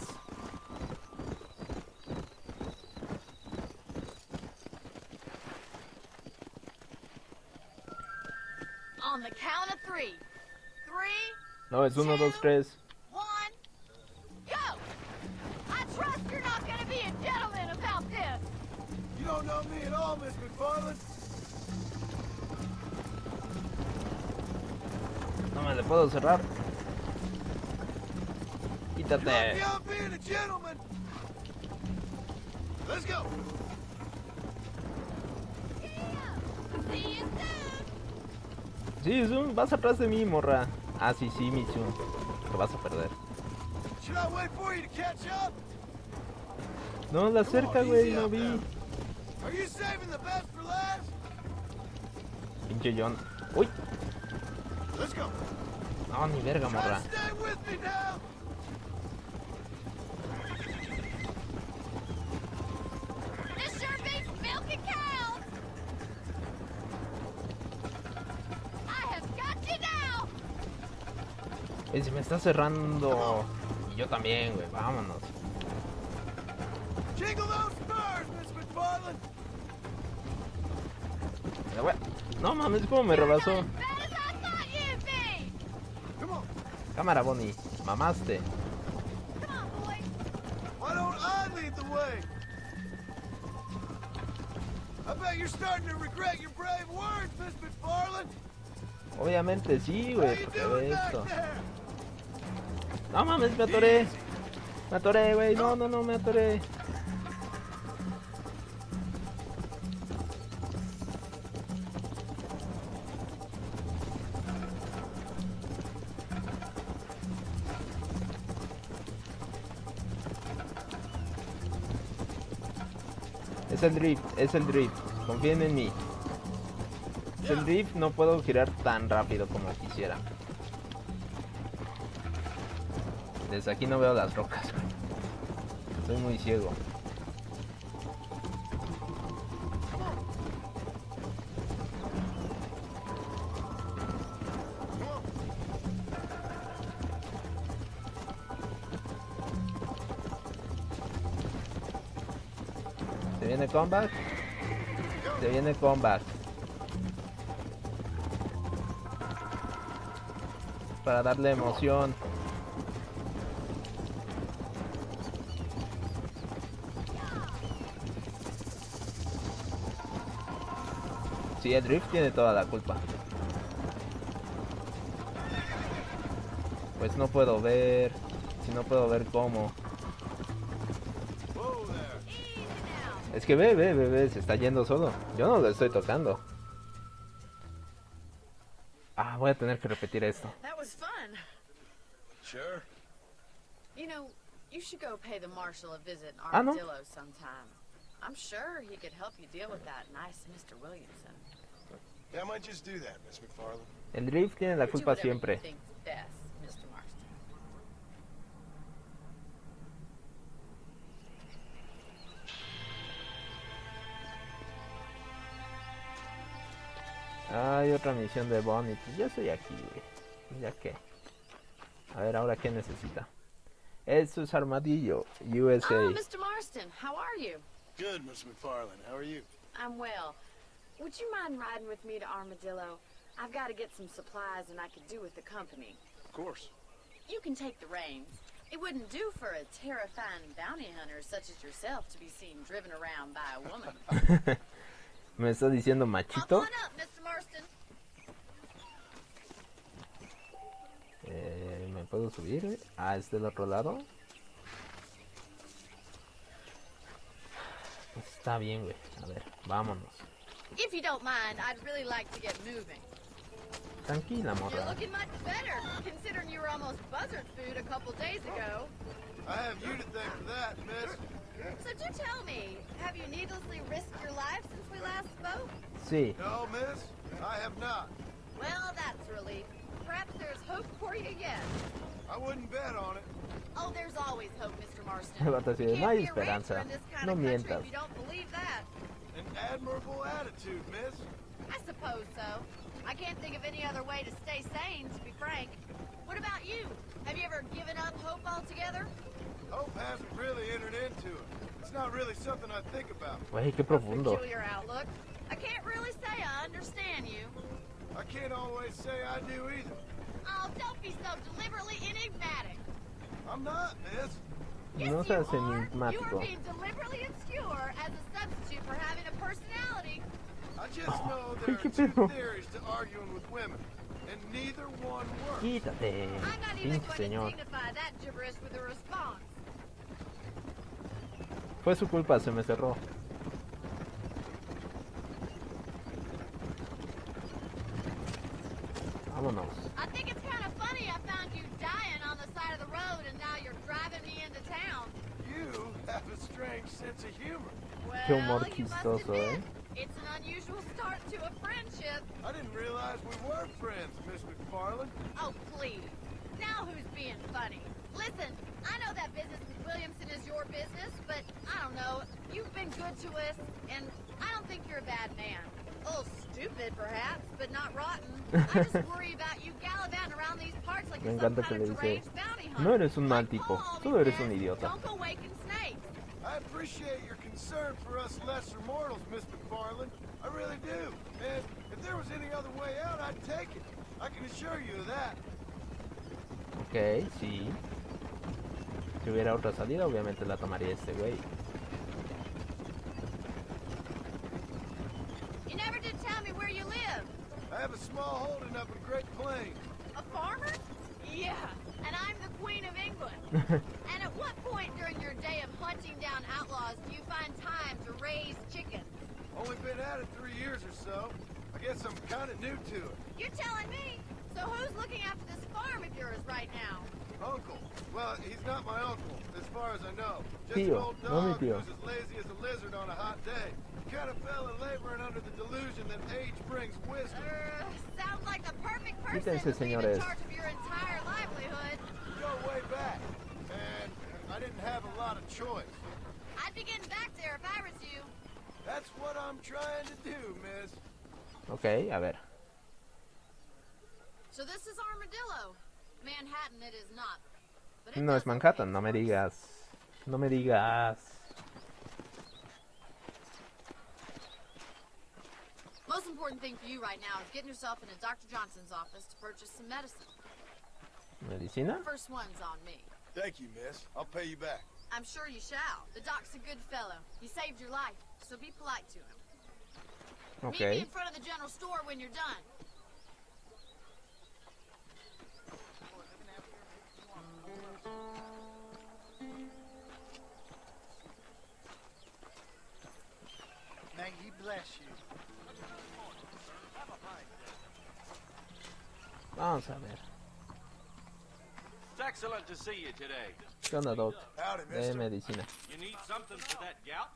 [SPEAKER 9] On the count of 3. 3,
[SPEAKER 1] No, es 1, 2, 3.
[SPEAKER 9] 1, go! I trust you're not gonna be a gentleman about this.
[SPEAKER 6] You don't know me at all, Miss McFarland.
[SPEAKER 1] No me le puedo cerrar.
[SPEAKER 6] You're
[SPEAKER 1] Quítate.
[SPEAKER 6] beyond being a gentleman. Let's go.
[SPEAKER 9] See you soon.
[SPEAKER 1] Sí, Zoom, vas atrás de mí, morra. Ah, sí, sí, mi Zoom. Te vas a perder.
[SPEAKER 6] Should I wait for you to catch up?
[SPEAKER 1] No, la cerca, güey, no vi.
[SPEAKER 6] Are you saving the best for last?
[SPEAKER 1] Pinche John. Uy,
[SPEAKER 6] Let's go.
[SPEAKER 1] no, ni verga,
[SPEAKER 6] Try
[SPEAKER 1] morra.
[SPEAKER 6] to stay with me now.
[SPEAKER 9] This sure beats milking cows. I have got you now.
[SPEAKER 1] Se me está cerrando. Y yo también, güey, vámonos.
[SPEAKER 6] Jingle those spurs, Miss McFarland.
[SPEAKER 1] Pero, güey, no mames, cómo me rebasó.
[SPEAKER 9] As bad as I thought you'd be.
[SPEAKER 6] Come on.
[SPEAKER 1] Cámara, Bonnie, mamaste.
[SPEAKER 9] Come on, boy.
[SPEAKER 6] Why don't I lead the way? I bet you're starting to regret your brave words, Miss McFarland.
[SPEAKER 1] Obviamente sí,
[SPEAKER 6] How
[SPEAKER 1] güey,
[SPEAKER 6] you
[SPEAKER 1] porque
[SPEAKER 6] doing
[SPEAKER 1] ve
[SPEAKER 6] back
[SPEAKER 1] esto.
[SPEAKER 6] there?
[SPEAKER 1] No mames, me atoré. Me atoré, güey, no, no, no, me atoré. Es el drift, confíen en mí. Es el drift, no puedo girar tan rápido como quisiera. Desde aquí no veo las rocas, güey. Estoy muy ciego. ¿Se viene comeback? Se viene comeback. para darle emoción. Sí, el drift tiene toda la culpa. Pues no puedo ver. Si no puedo ver cómo. Es que ve, se está yendo solo. Yo no lo estoy tocando. Ah, voy a tener que repetir esto.
[SPEAKER 9] That was fun.
[SPEAKER 5] Sure.
[SPEAKER 9] You know, you should go pay the marshal a visit in
[SPEAKER 1] Ah, no.
[SPEAKER 9] Armadillo sometime. I'm sure he could help you deal with that nice Mr. Williamson.
[SPEAKER 6] Yeah, I might just do that, Miss McFarland.
[SPEAKER 1] El drift tiene la
[SPEAKER 9] Do
[SPEAKER 1] culpa
[SPEAKER 9] whatever you
[SPEAKER 1] siempre.
[SPEAKER 9] think's best, Mr. Marston.
[SPEAKER 1] Hay otra misión de Bonnie. Pues yo estoy aquí, güey. ¿Ya qué? A ver, ahora qué necesita. Esto es Armadillo, USA.
[SPEAKER 9] Oh, Mr. Marston, how are you?
[SPEAKER 6] Good, Miss McFarland. How are you?
[SPEAKER 9] I'm well. Would you mind riding with me to Armadillo? I've got to get some supplies and I could do with the company.
[SPEAKER 6] Of course.
[SPEAKER 9] You can take the reins. It wouldn't do for a terrifying bounty hunter such as yourself to be seen driven around by a woman.
[SPEAKER 1] ¿Me está diciendo
[SPEAKER 9] Come
[SPEAKER 1] machito?
[SPEAKER 9] on up, Mr. Marston.
[SPEAKER 1] ¿Me puedo subir? Ah, ¿es del otro lado? Pues está bien, güey. A ver, vámonos.
[SPEAKER 9] If you don't mind, I'd really like to get moving.
[SPEAKER 1] Tranquila,
[SPEAKER 9] You're
[SPEAKER 1] morra.
[SPEAKER 9] looking much better, considering you were almost buzzard food a couple days ago.
[SPEAKER 6] I have you to thank for that, Miss.
[SPEAKER 9] So do tell me, have you needlessly risked your life since we last spoke?
[SPEAKER 1] Sí.
[SPEAKER 6] No, Miss, I have not.
[SPEAKER 9] Well, that's a relief. Perhaps there's hope for you yet.
[SPEAKER 6] I wouldn't bet on it.
[SPEAKER 9] Oh, there's always hope, Mr. Marston.
[SPEAKER 1] El vato así de,
[SPEAKER 9] You
[SPEAKER 1] no hay
[SPEAKER 9] can't be a rancher
[SPEAKER 1] esperanza.
[SPEAKER 9] in this kind
[SPEAKER 1] No
[SPEAKER 9] of country
[SPEAKER 1] mientas.
[SPEAKER 9] if you don't believe that.
[SPEAKER 6] An admirable attitude, Miss.
[SPEAKER 9] I suppose so. I can't think of any other way to stay sane, to be frank. What about you? Have you ever given up hope altogether?
[SPEAKER 6] Hope hasn't really entered into it. It's not really something I think about.
[SPEAKER 1] Güey, qué profundo.
[SPEAKER 9] Peculiar outlook. I can't really say I understand you.
[SPEAKER 6] I can't always say I do either.
[SPEAKER 9] Oh, don't be so deliberately enigmatic.
[SPEAKER 6] I'm not, Miss.
[SPEAKER 9] Yes,
[SPEAKER 1] No
[SPEAKER 9] you
[SPEAKER 1] seas
[SPEAKER 9] are. You
[SPEAKER 1] enigmático.
[SPEAKER 9] are being deliberately obscure as a substitute for having a personality.
[SPEAKER 6] I just know
[SPEAKER 1] Ay,
[SPEAKER 6] there
[SPEAKER 1] qué
[SPEAKER 6] are two
[SPEAKER 1] pedo.
[SPEAKER 6] theories to arguing with women, and neither one works.
[SPEAKER 1] Quítate,
[SPEAKER 9] I'm not even
[SPEAKER 1] pinche
[SPEAKER 9] going
[SPEAKER 1] señor.
[SPEAKER 9] to dignify that gibberish with a response.
[SPEAKER 1] Fue su culpa, se me cerró. Vámonos.
[SPEAKER 9] I think it's kind of funny I found you dying on the side of the road and now you're driving me into town.
[SPEAKER 6] You have a strange sense of humor.
[SPEAKER 9] Well,
[SPEAKER 1] Qué humor
[SPEAKER 9] you must
[SPEAKER 1] chistoso,
[SPEAKER 9] admit,
[SPEAKER 1] ¿eh?
[SPEAKER 9] it's an unusual start to a friendship.
[SPEAKER 6] I didn't realize we were friends, Miss McFarland.
[SPEAKER 9] Oh, please. Now who's being funny? Listen, I know that business with Williamson is your business, but I don't know. You've been good to us, and I don't think you're a bad man. A little stupid, perhaps, but not rotten. I just worry about you gallivanting around these parts like
[SPEAKER 1] Me
[SPEAKER 9] you're some
[SPEAKER 1] encanta que
[SPEAKER 9] kind
[SPEAKER 1] le
[SPEAKER 9] of
[SPEAKER 1] dice,
[SPEAKER 9] deranged bounty hunter.
[SPEAKER 1] no eres un mal
[SPEAKER 9] Like
[SPEAKER 1] tipo,
[SPEAKER 9] Paul
[SPEAKER 1] tú
[SPEAKER 9] always
[SPEAKER 1] eres un
[SPEAKER 9] says,
[SPEAKER 1] idiota.
[SPEAKER 9] Don't go waking snakes.
[SPEAKER 6] I appreciate your concern for us lesser mortals, Miss McFarland. I really do. And if there was any other way out, I'd take it. I can assure you of that.
[SPEAKER 1] Ok, sí. Si hubiera otra salida, obviamente la tomaría este güey.
[SPEAKER 9] You never did tell me where you live.
[SPEAKER 6] I have a small holding up in Great Plains.
[SPEAKER 9] A farmer? Yeah, and I'm the Queen of England. And at what point during your day of hunting down outlaws do you find time to raise chickens?
[SPEAKER 6] Only been at it 3 years or so. I guess I'm kind of new to it.
[SPEAKER 9] You're telling me? So who's looking after this farm of yours right now?
[SPEAKER 6] Uncle. Well, he's not my uncle, as far as I know. Just
[SPEAKER 1] Tío,
[SPEAKER 6] an old
[SPEAKER 1] no mi
[SPEAKER 6] dog
[SPEAKER 1] tío.
[SPEAKER 6] who's as lazy as a lizard on a hot day. Kind of fell in laboring under the delusion that age brings wisdom.
[SPEAKER 9] Sounds like the perfect person
[SPEAKER 1] Quítense,
[SPEAKER 9] to leave in
[SPEAKER 1] señores.
[SPEAKER 9] charge of your entire livelihood.
[SPEAKER 6] We go way back, and I didn't have a lot of choice.
[SPEAKER 9] I'd be getting back there if I was you.
[SPEAKER 6] That's what I'm trying to do, miss.
[SPEAKER 1] Ok, a ver.
[SPEAKER 9] So this is Armadillo. Manhattan it is not. But it
[SPEAKER 1] No es
[SPEAKER 9] does look
[SPEAKER 1] Manhattan, no me
[SPEAKER 9] worse.
[SPEAKER 1] digas. No me digas.
[SPEAKER 9] Most important thing for you right now is getting yourself into Dr. Johnson's office to purchase some medicine.
[SPEAKER 1] ¿Medicina?
[SPEAKER 9] First one's on me.
[SPEAKER 6] Thank you, miss. I'll pay you back.
[SPEAKER 9] I'm sure you shall. The doc's a good fellow. He saved your life, so be polite to him. Meet me
[SPEAKER 1] Ok.
[SPEAKER 9] in front of the general store when you're done.
[SPEAKER 11] May he bless you.
[SPEAKER 1] Vamos a ver.
[SPEAKER 12] It's excellent to see you today.
[SPEAKER 1] ¿Qué onda, Doc?
[SPEAKER 6] Howdy,
[SPEAKER 1] De
[SPEAKER 6] mister.
[SPEAKER 1] medicina.
[SPEAKER 12] You need something for that gout?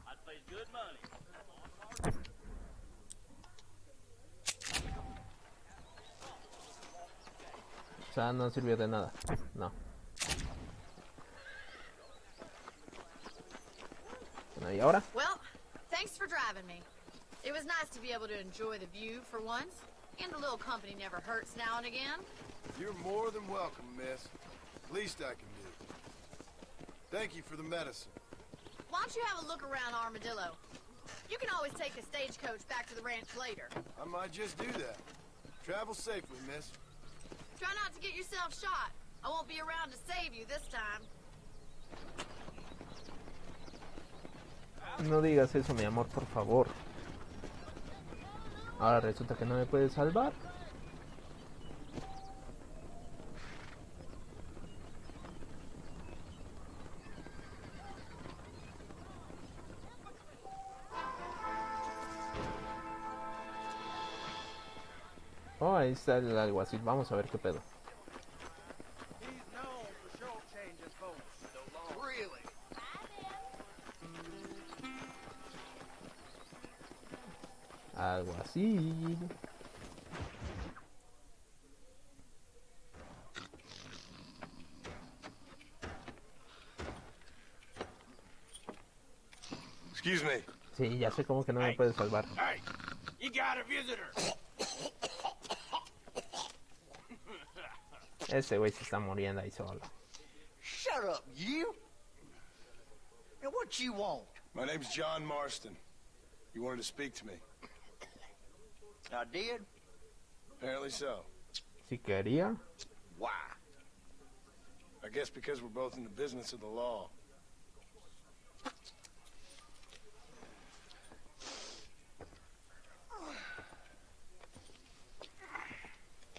[SPEAKER 12] I'd pay good money.
[SPEAKER 1] O sea, no sirvió de nada. No. Bueno, ¿y ahora?
[SPEAKER 9] Well, thanks for driving me. It was nice to be able to enjoy the view for once, and a little company never hurts now and again.
[SPEAKER 6] You're more than welcome, miss. Least I can do. Thank you for the medicine.
[SPEAKER 9] Why don't you have a look around Armadillo? You can always take a stagecoach back to the ranch later.
[SPEAKER 6] I might just do that. Travel safely, miss.
[SPEAKER 9] Try not to get yourself shot. I won't be around to save you this time.
[SPEAKER 1] No digas eso, mi amor, por favor. Ahora resulta que no me puedes salvar. Oh, ahí está el alguacil. Vamos a ver qué pedo.
[SPEAKER 11] He's known for short-changing folks. Really?
[SPEAKER 1] Alguacil.
[SPEAKER 6] Excuse me.
[SPEAKER 1] Sí, ya sé cómo que no me puedes salvar.
[SPEAKER 12] Hey, you got a visitor.
[SPEAKER 1] Ese güey se está muriendo ahí solo.
[SPEAKER 11] Shut up, you! Now what you want?
[SPEAKER 6] My name's John Marston. You wanted to speak to me.
[SPEAKER 11] I did?
[SPEAKER 6] Apparently so.
[SPEAKER 1] Si quería.
[SPEAKER 11] Why?
[SPEAKER 6] I guess because we're both in the business of the law.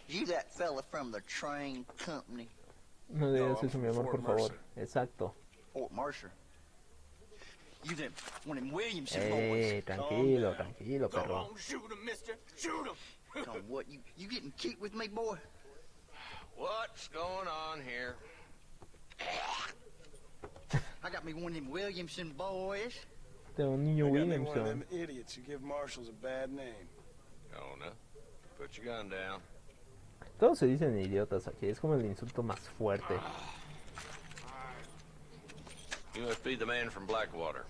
[SPEAKER 11] You that fella from the train company,
[SPEAKER 1] No digas
[SPEAKER 6] I'm
[SPEAKER 1] eso, mi
[SPEAKER 6] from
[SPEAKER 1] amor, por
[SPEAKER 6] Fort
[SPEAKER 1] favor.
[SPEAKER 6] Mercer.
[SPEAKER 1] Exacto.
[SPEAKER 11] Fort Mercer? You them one of them Williamson boys.
[SPEAKER 1] Tranquilo, tranquilo, perro.
[SPEAKER 12] Shoot him, mister. Shoot him.
[SPEAKER 11] Come on, what, you getting cute with me, boy?
[SPEAKER 12] What's going on here?
[SPEAKER 11] I got me one of them Williamson boys.
[SPEAKER 1] De un niño
[SPEAKER 6] I got me one of them
[SPEAKER 1] Williamson.
[SPEAKER 6] idiots who give marshals a bad name.
[SPEAKER 12] Oh, no. Put your gun down.
[SPEAKER 1] Todos se dicen idiotas aquí. Es como el insulto más fuerte.
[SPEAKER 12] You must be the man from Blackwater.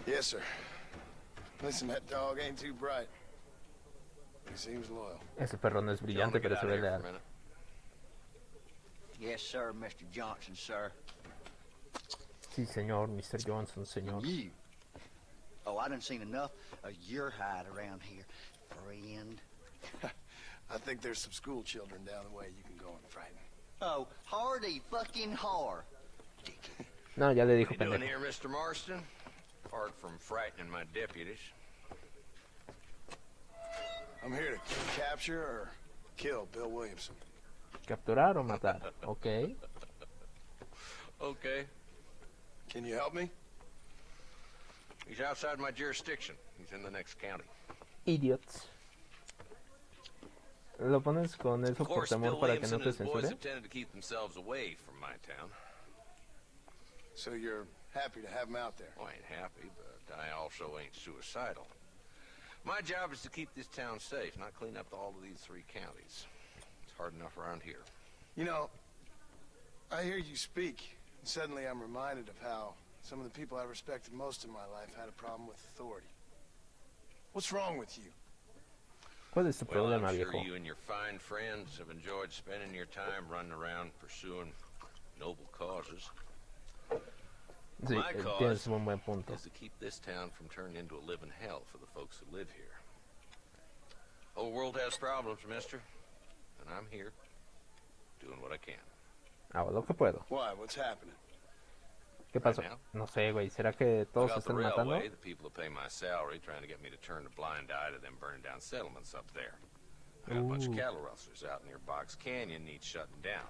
[SPEAKER 6] Yes, sir. Listen, that dog ain't too bright. He seems loyal.
[SPEAKER 1] Ese perro no es brillante, pero se ve leal.
[SPEAKER 11] Yes, sir, Mr. Johnson, sir.
[SPEAKER 1] Sí, señor, Mr. Johnson, señor.
[SPEAKER 11] You. Oh, I done seen enough of your hide around here, friend.
[SPEAKER 6] I think there's some school children down the way you can go and frighten.
[SPEAKER 11] Oh, hardy fucking har.
[SPEAKER 1] No, ya le dijo
[SPEAKER 12] What are you doing
[SPEAKER 1] pendejo.
[SPEAKER 12] here, Mr. Marston? Apart from frightening my deputies.
[SPEAKER 6] I'm here to capture or kill Bill Williamson.
[SPEAKER 1] Capturar o matar. Ok.
[SPEAKER 12] Okay.
[SPEAKER 6] Can you help me?
[SPEAKER 12] He's outside my jurisdiction. He's in the next county.
[SPEAKER 1] Idiots. Lo pones con eso
[SPEAKER 12] Of
[SPEAKER 1] por
[SPEAKER 12] course,
[SPEAKER 1] temor
[SPEAKER 12] Bill
[SPEAKER 1] para que
[SPEAKER 12] Williamson
[SPEAKER 1] no
[SPEAKER 12] and
[SPEAKER 1] te
[SPEAKER 12] his boys
[SPEAKER 1] censure.
[SPEAKER 12] have tended to keep themselves away from my town.
[SPEAKER 6] So you're happy to have him out there?
[SPEAKER 12] Well, I ain't happy, but I also ain't suicidal. My job is to keep this town safe, not clean up all of these 3 counties. It's hard enough around here.
[SPEAKER 6] You know, I hear you speak, and suddenly I'm reminded of how some of the people I respected most in my life had a problem with authority. What's wrong with you?
[SPEAKER 1] ¿Cuál es tu
[SPEAKER 12] Well,
[SPEAKER 1] problema,
[SPEAKER 12] I'm sure
[SPEAKER 1] viejo?
[SPEAKER 12] you and your fine friends have enjoyed spending your time running around pursuing noble causes.
[SPEAKER 1] Sí,
[SPEAKER 12] My
[SPEAKER 1] tienes
[SPEAKER 12] cause
[SPEAKER 1] un buen punto.
[SPEAKER 12] is to keep this town from turning into a living hell for the folks who live here. Whole world has problems, mister. And I'm here, doing what I can.
[SPEAKER 1] Hago lo que puedo.
[SPEAKER 6] Why? What's happening?
[SPEAKER 1] ¿Qué pasó? No sé, güey. ¿Será que todos se
[SPEAKER 12] Got the
[SPEAKER 1] están matando?
[SPEAKER 12] railway, the people that pay my salary, trying to get me to turn a blind eye to them burning down settlements up there. I got a bunch of cattle rustlers out near Box Canyon needs shutting down.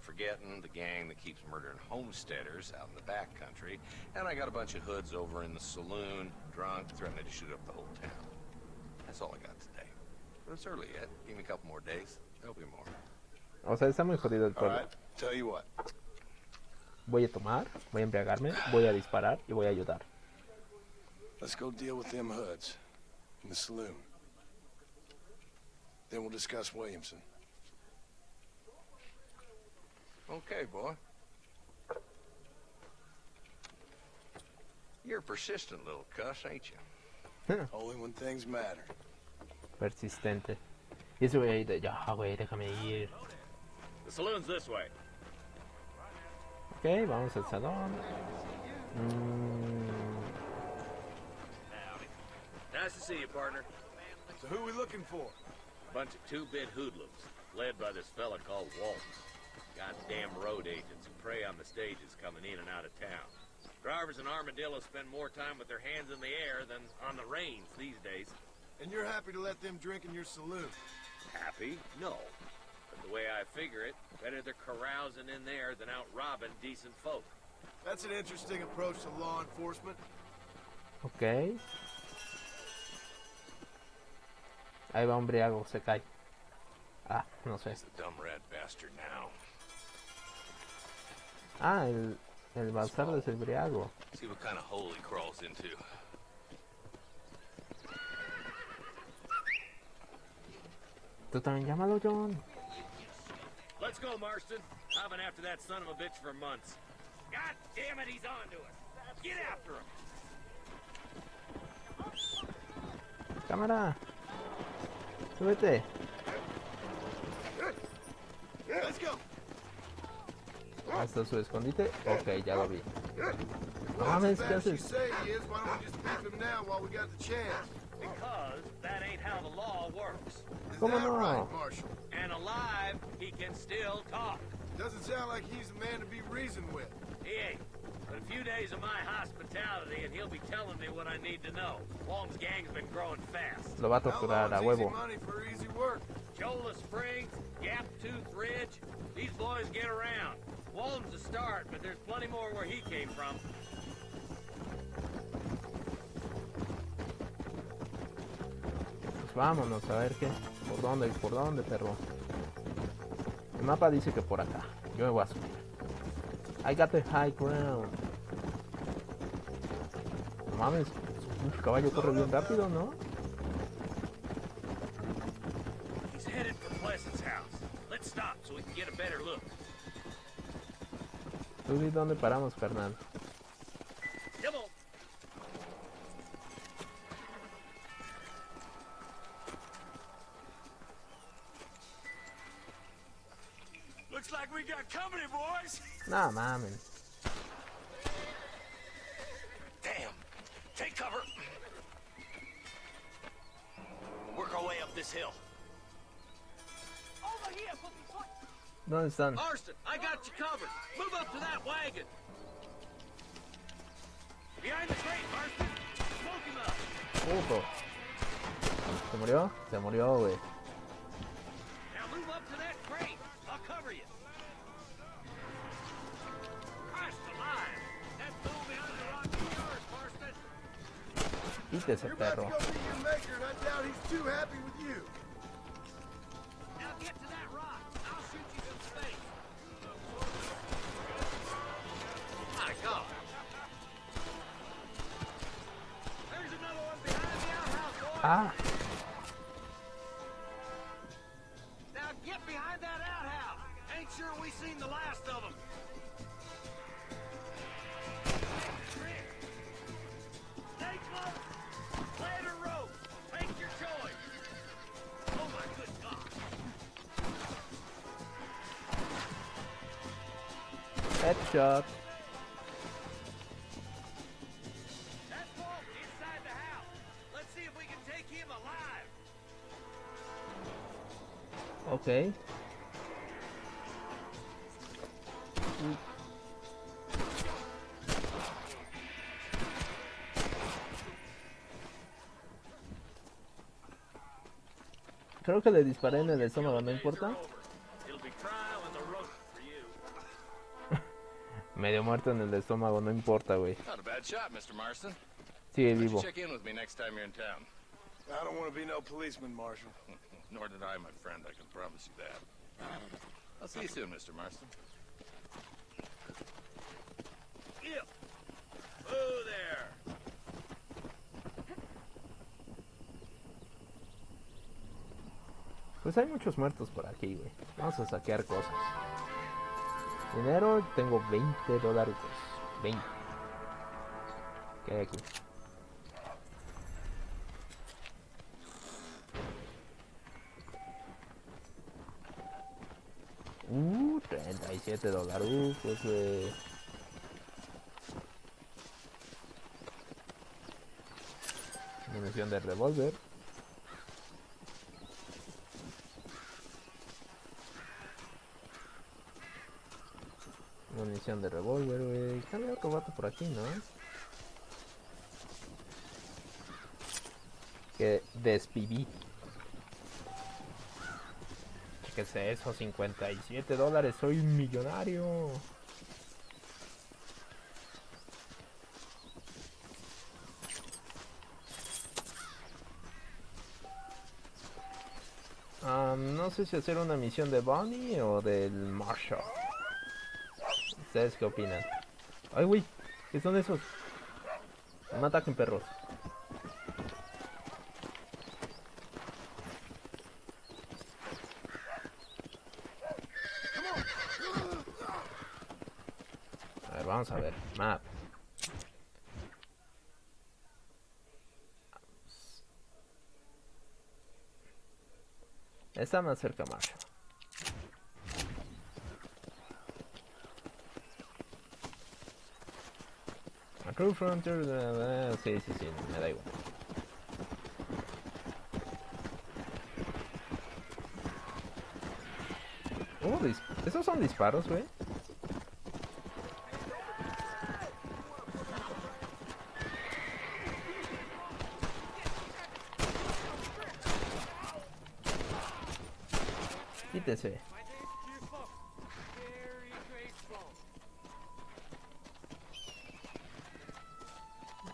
[SPEAKER 12] Forgetting the gang that keeps murdering homesteaders out in the back country. And I got a bunch of hoods over in the saloon, drunk, threatening to shoot up the whole town. That's all I got today. But it's early yet. Give me a couple more days. There'll be more.
[SPEAKER 1] O sea, está muy jodido el pueblo.
[SPEAKER 6] Alright, tell you what.
[SPEAKER 1] Voy a tomar, voy a embriagarme, voy a disparar y voy a ayudar.
[SPEAKER 6] Let's go deal with them hoods in the saloon. Then we'll discuss Williamson.
[SPEAKER 12] Okay, boy. You're a persistent little cuss, ain't you?
[SPEAKER 6] Only when things matter.
[SPEAKER 1] Persistente. Y ese güey ahí de, ya, güey, déjame ir.
[SPEAKER 13] The saloon's this way.
[SPEAKER 1] Ok, vamos al salón.
[SPEAKER 13] Nice to see you, partner.
[SPEAKER 6] So who we looking for?
[SPEAKER 13] Bunch of two-bit hoodlums, led by this fella called Walton. Goddamn road agents who prey on the stages coming in and out of town. Drivers and armadillos spend more time with their hands in the air than on the reins these days.
[SPEAKER 6] And you're happy to let them drink in your saloon?
[SPEAKER 13] Happy? No. But the way I figure it, better they're carousing in there than out robbing decent folk.
[SPEAKER 6] That's an interesting approach to law enforcement.
[SPEAKER 1] Ok. Ahí va un briago, se cae. Ah, no sé.
[SPEAKER 12] The dumb rat bastard now.
[SPEAKER 1] Ah, el bastardo es el briago.
[SPEAKER 12] See what kind of hole he crawls into.
[SPEAKER 1] Tú también llámalo, John.
[SPEAKER 13] Let's go, Marston. I've been after that son of a bitch for months. God damn it, he's on to us. Get after him.
[SPEAKER 1] Cámara. Súbete.
[SPEAKER 6] Let's go.
[SPEAKER 1] Hasta su escondite. Ok, ya lo vi. No mames, ¿qué haces?
[SPEAKER 13] Because that ain't how the law works.
[SPEAKER 1] ¿Cómo no?
[SPEAKER 6] Right, Marshal?
[SPEAKER 13] And alive, he can still talk.
[SPEAKER 6] Doesn't sound like he's the man to be reasoned with.
[SPEAKER 13] He ain't. But a few days of my hospitality and he'll be telling me what I need to know. Walton's gang's been growing fast.
[SPEAKER 1] Lo va a torturar a huevo.
[SPEAKER 13] Jola Springs, Gap Tooth Ridge, these boys get around. Walton's a start, but there's plenty more where he came from.
[SPEAKER 1] Pues vámonos a ver qué. Por dónde, perro? El mapa dice que por acá. Yo me voy a subir. I got the high ground. No mames, su caballo corre bien rápido, ¿no?
[SPEAKER 13] He's headed for Pleasant's house. Let's stop so we can get a better look.
[SPEAKER 1] ¿Tú y dónde paramos, carnal?
[SPEAKER 13] Come on. Looks like we got company, boys.
[SPEAKER 1] Nah, mames.
[SPEAKER 8] Damn. Take cover. Work our way up this hill.
[SPEAKER 13] Over here,
[SPEAKER 1] ¿Dónde están?
[SPEAKER 13] Marston, I got you covered. Move up to that wagon. Behind the crate, Marston. Smoke him up.
[SPEAKER 1] Puto. ¿Se murió? Se murió, güey.
[SPEAKER 13] Now move up to that crate. I'll cover you. Christ alive. That fool behind the rock is yours, Marston.
[SPEAKER 1] Quítese,
[SPEAKER 6] You're about to
[SPEAKER 1] perro.
[SPEAKER 6] go meet your maker, and I doubt he's too happy with you.
[SPEAKER 13] Now get to that rock. I'll shoot you in space. My God. There's another one behind the outhouse, boy.
[SPEAKER 1] Ah,
[SPEAKER 13] Now get behind that outhouse. Ain't sure we seen the last of them. Stay close. Land or rope. Make your choice. Oh my good God.
[SPEAKER 1] headshot.
[SPEAKER 13] That's Walt inside the house. Let's see if we can take him alive.
[SPEAKER 1] Ok. Creo que le disparé en el estómago, ¿no importa? Medio muerto en el estómago, no importa, güey. Sigue vivo.
[SPEAKER 6] I don't want to be no policeman, Marshal.
[SPEAKER 12] Nor did I, my friend. I can promise you that. I'll see you soon, Mr. Marston.
[SPEAKER 7] Yeah. Oh, there.
[SPEAKER 1] Pues hay muchos muertos por aquí, güey. Vamos a saquear cosas. Dinero, tengo $20. 20. ¿Qué hay aquí? $37. Pues munición de revólver. Munición de revólver, güey. Sale otro vato por aquí, ¿no? Que despidí. Chéquese eso, $57. Soy un millonario. No sé si hacer una misión de Bonnie o del Marshall. ¿Ustedes qué opinan? Ay, güey, ¿qué son esos? No me ataquen, perros. A ver, vamos a ver. Map. Está más cerca Marshall. Crew Frontier, sí, me da igual. ¿Esos son disparos, güey? Quítese.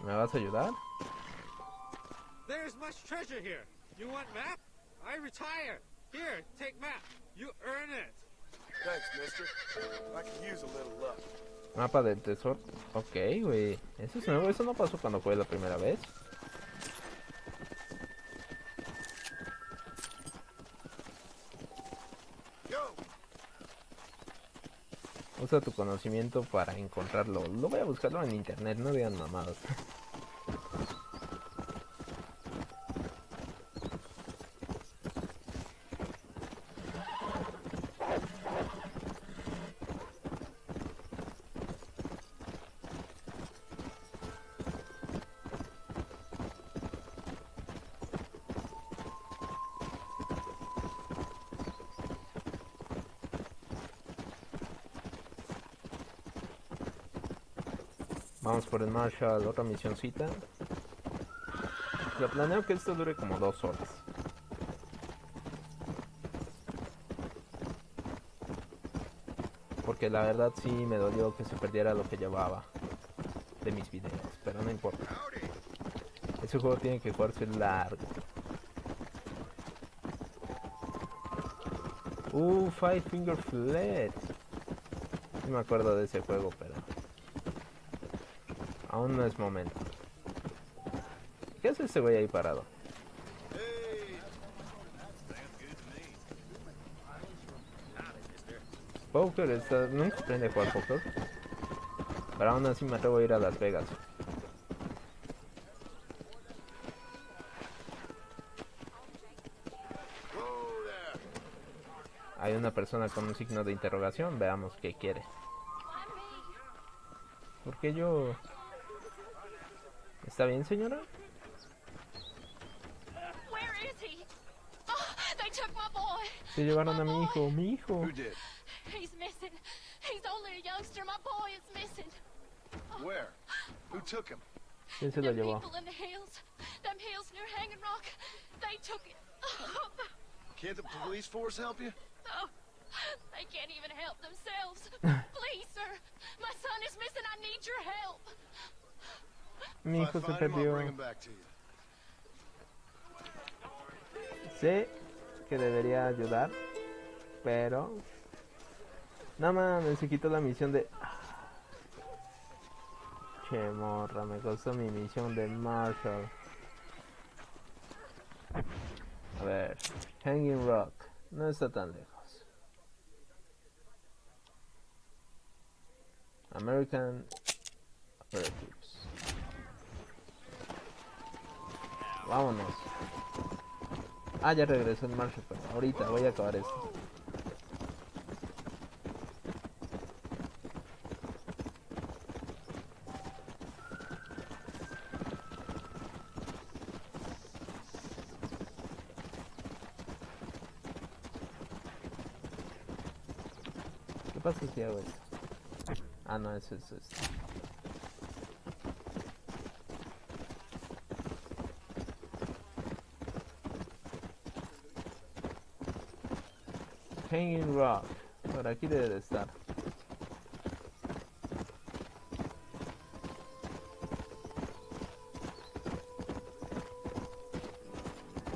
[SPEAKER 1] ¿Me vas a ayudar?
[SPEAKER 14] There's much treasure here. You want map? I retire. Here, take map. You earn it.
[SPEAKER 6] Thanks, mister. I could use a little luck.
[SPEAKER 1] Mapa del tesoro. Ok, güey. Eso es nuevo. Eso no pasó cuando fue la primera vez. Usa tu conocimiento para encontrarlo. Lo voy a buscarlo en internet, no digan mamadas. Vamos por el Marshall, otra misioncita. Yo planeo que esto dure como 2 horas. Porque la verdad sí me dolió que se perdiera lo que llevaba de mis videos, pero no importa. Ese juego tiene que jugarse largo. Five Finger Flat. No me acuerdo de ese juego, pero aún no es momento. ¿Qué hace este güey ahí parado? Poker está... Nunca aprendí a jugar poker. Pero aún así me atrevo a ir a Las Vegas. Hay una persona con un signo de interrogación. Veamos qué quiere. ¿Por qué yo...? ¿Está bien, señora?
[SPEAKER 15] took my boy.
[SPEAKER 1] Se llevaron a mi hijo, mi hijo.
[SPEAKER 6] Who did?
[SPEAKER 15] He's missing. He's only a youngster. My boy is missing.
[SPEAKER 6] Where? Who took him?
[SPEAKER 1] ¿Quién se lo
[SPEAKER 15] Them
[SPEAKER 1] llevó?
[SPEAKER 15] people in the hills. Them hills near Hanging Rock. They took it.
[SPEAKER 6] Can't the police force help you?
[SPEAKER 15] Oh, they can't even help themselves. Please, sir. My son is missing. I need your help.
[SPEAKER 1] Mi hijo se perdió. Sé que debería ayudar, pero nada más se quitó la misión de... Che morra, me costó mi misión de Marshall. A ver, Hanging Rock, no está tan lejos. American Operatives. Vámonos. Ah, ya regresó el Marshall, pero ahorita voy a acabar esto. ¿Qué pasa si hago esto? Ah, no, eso es esto. Hanging Rock. Por aquí debe de estar.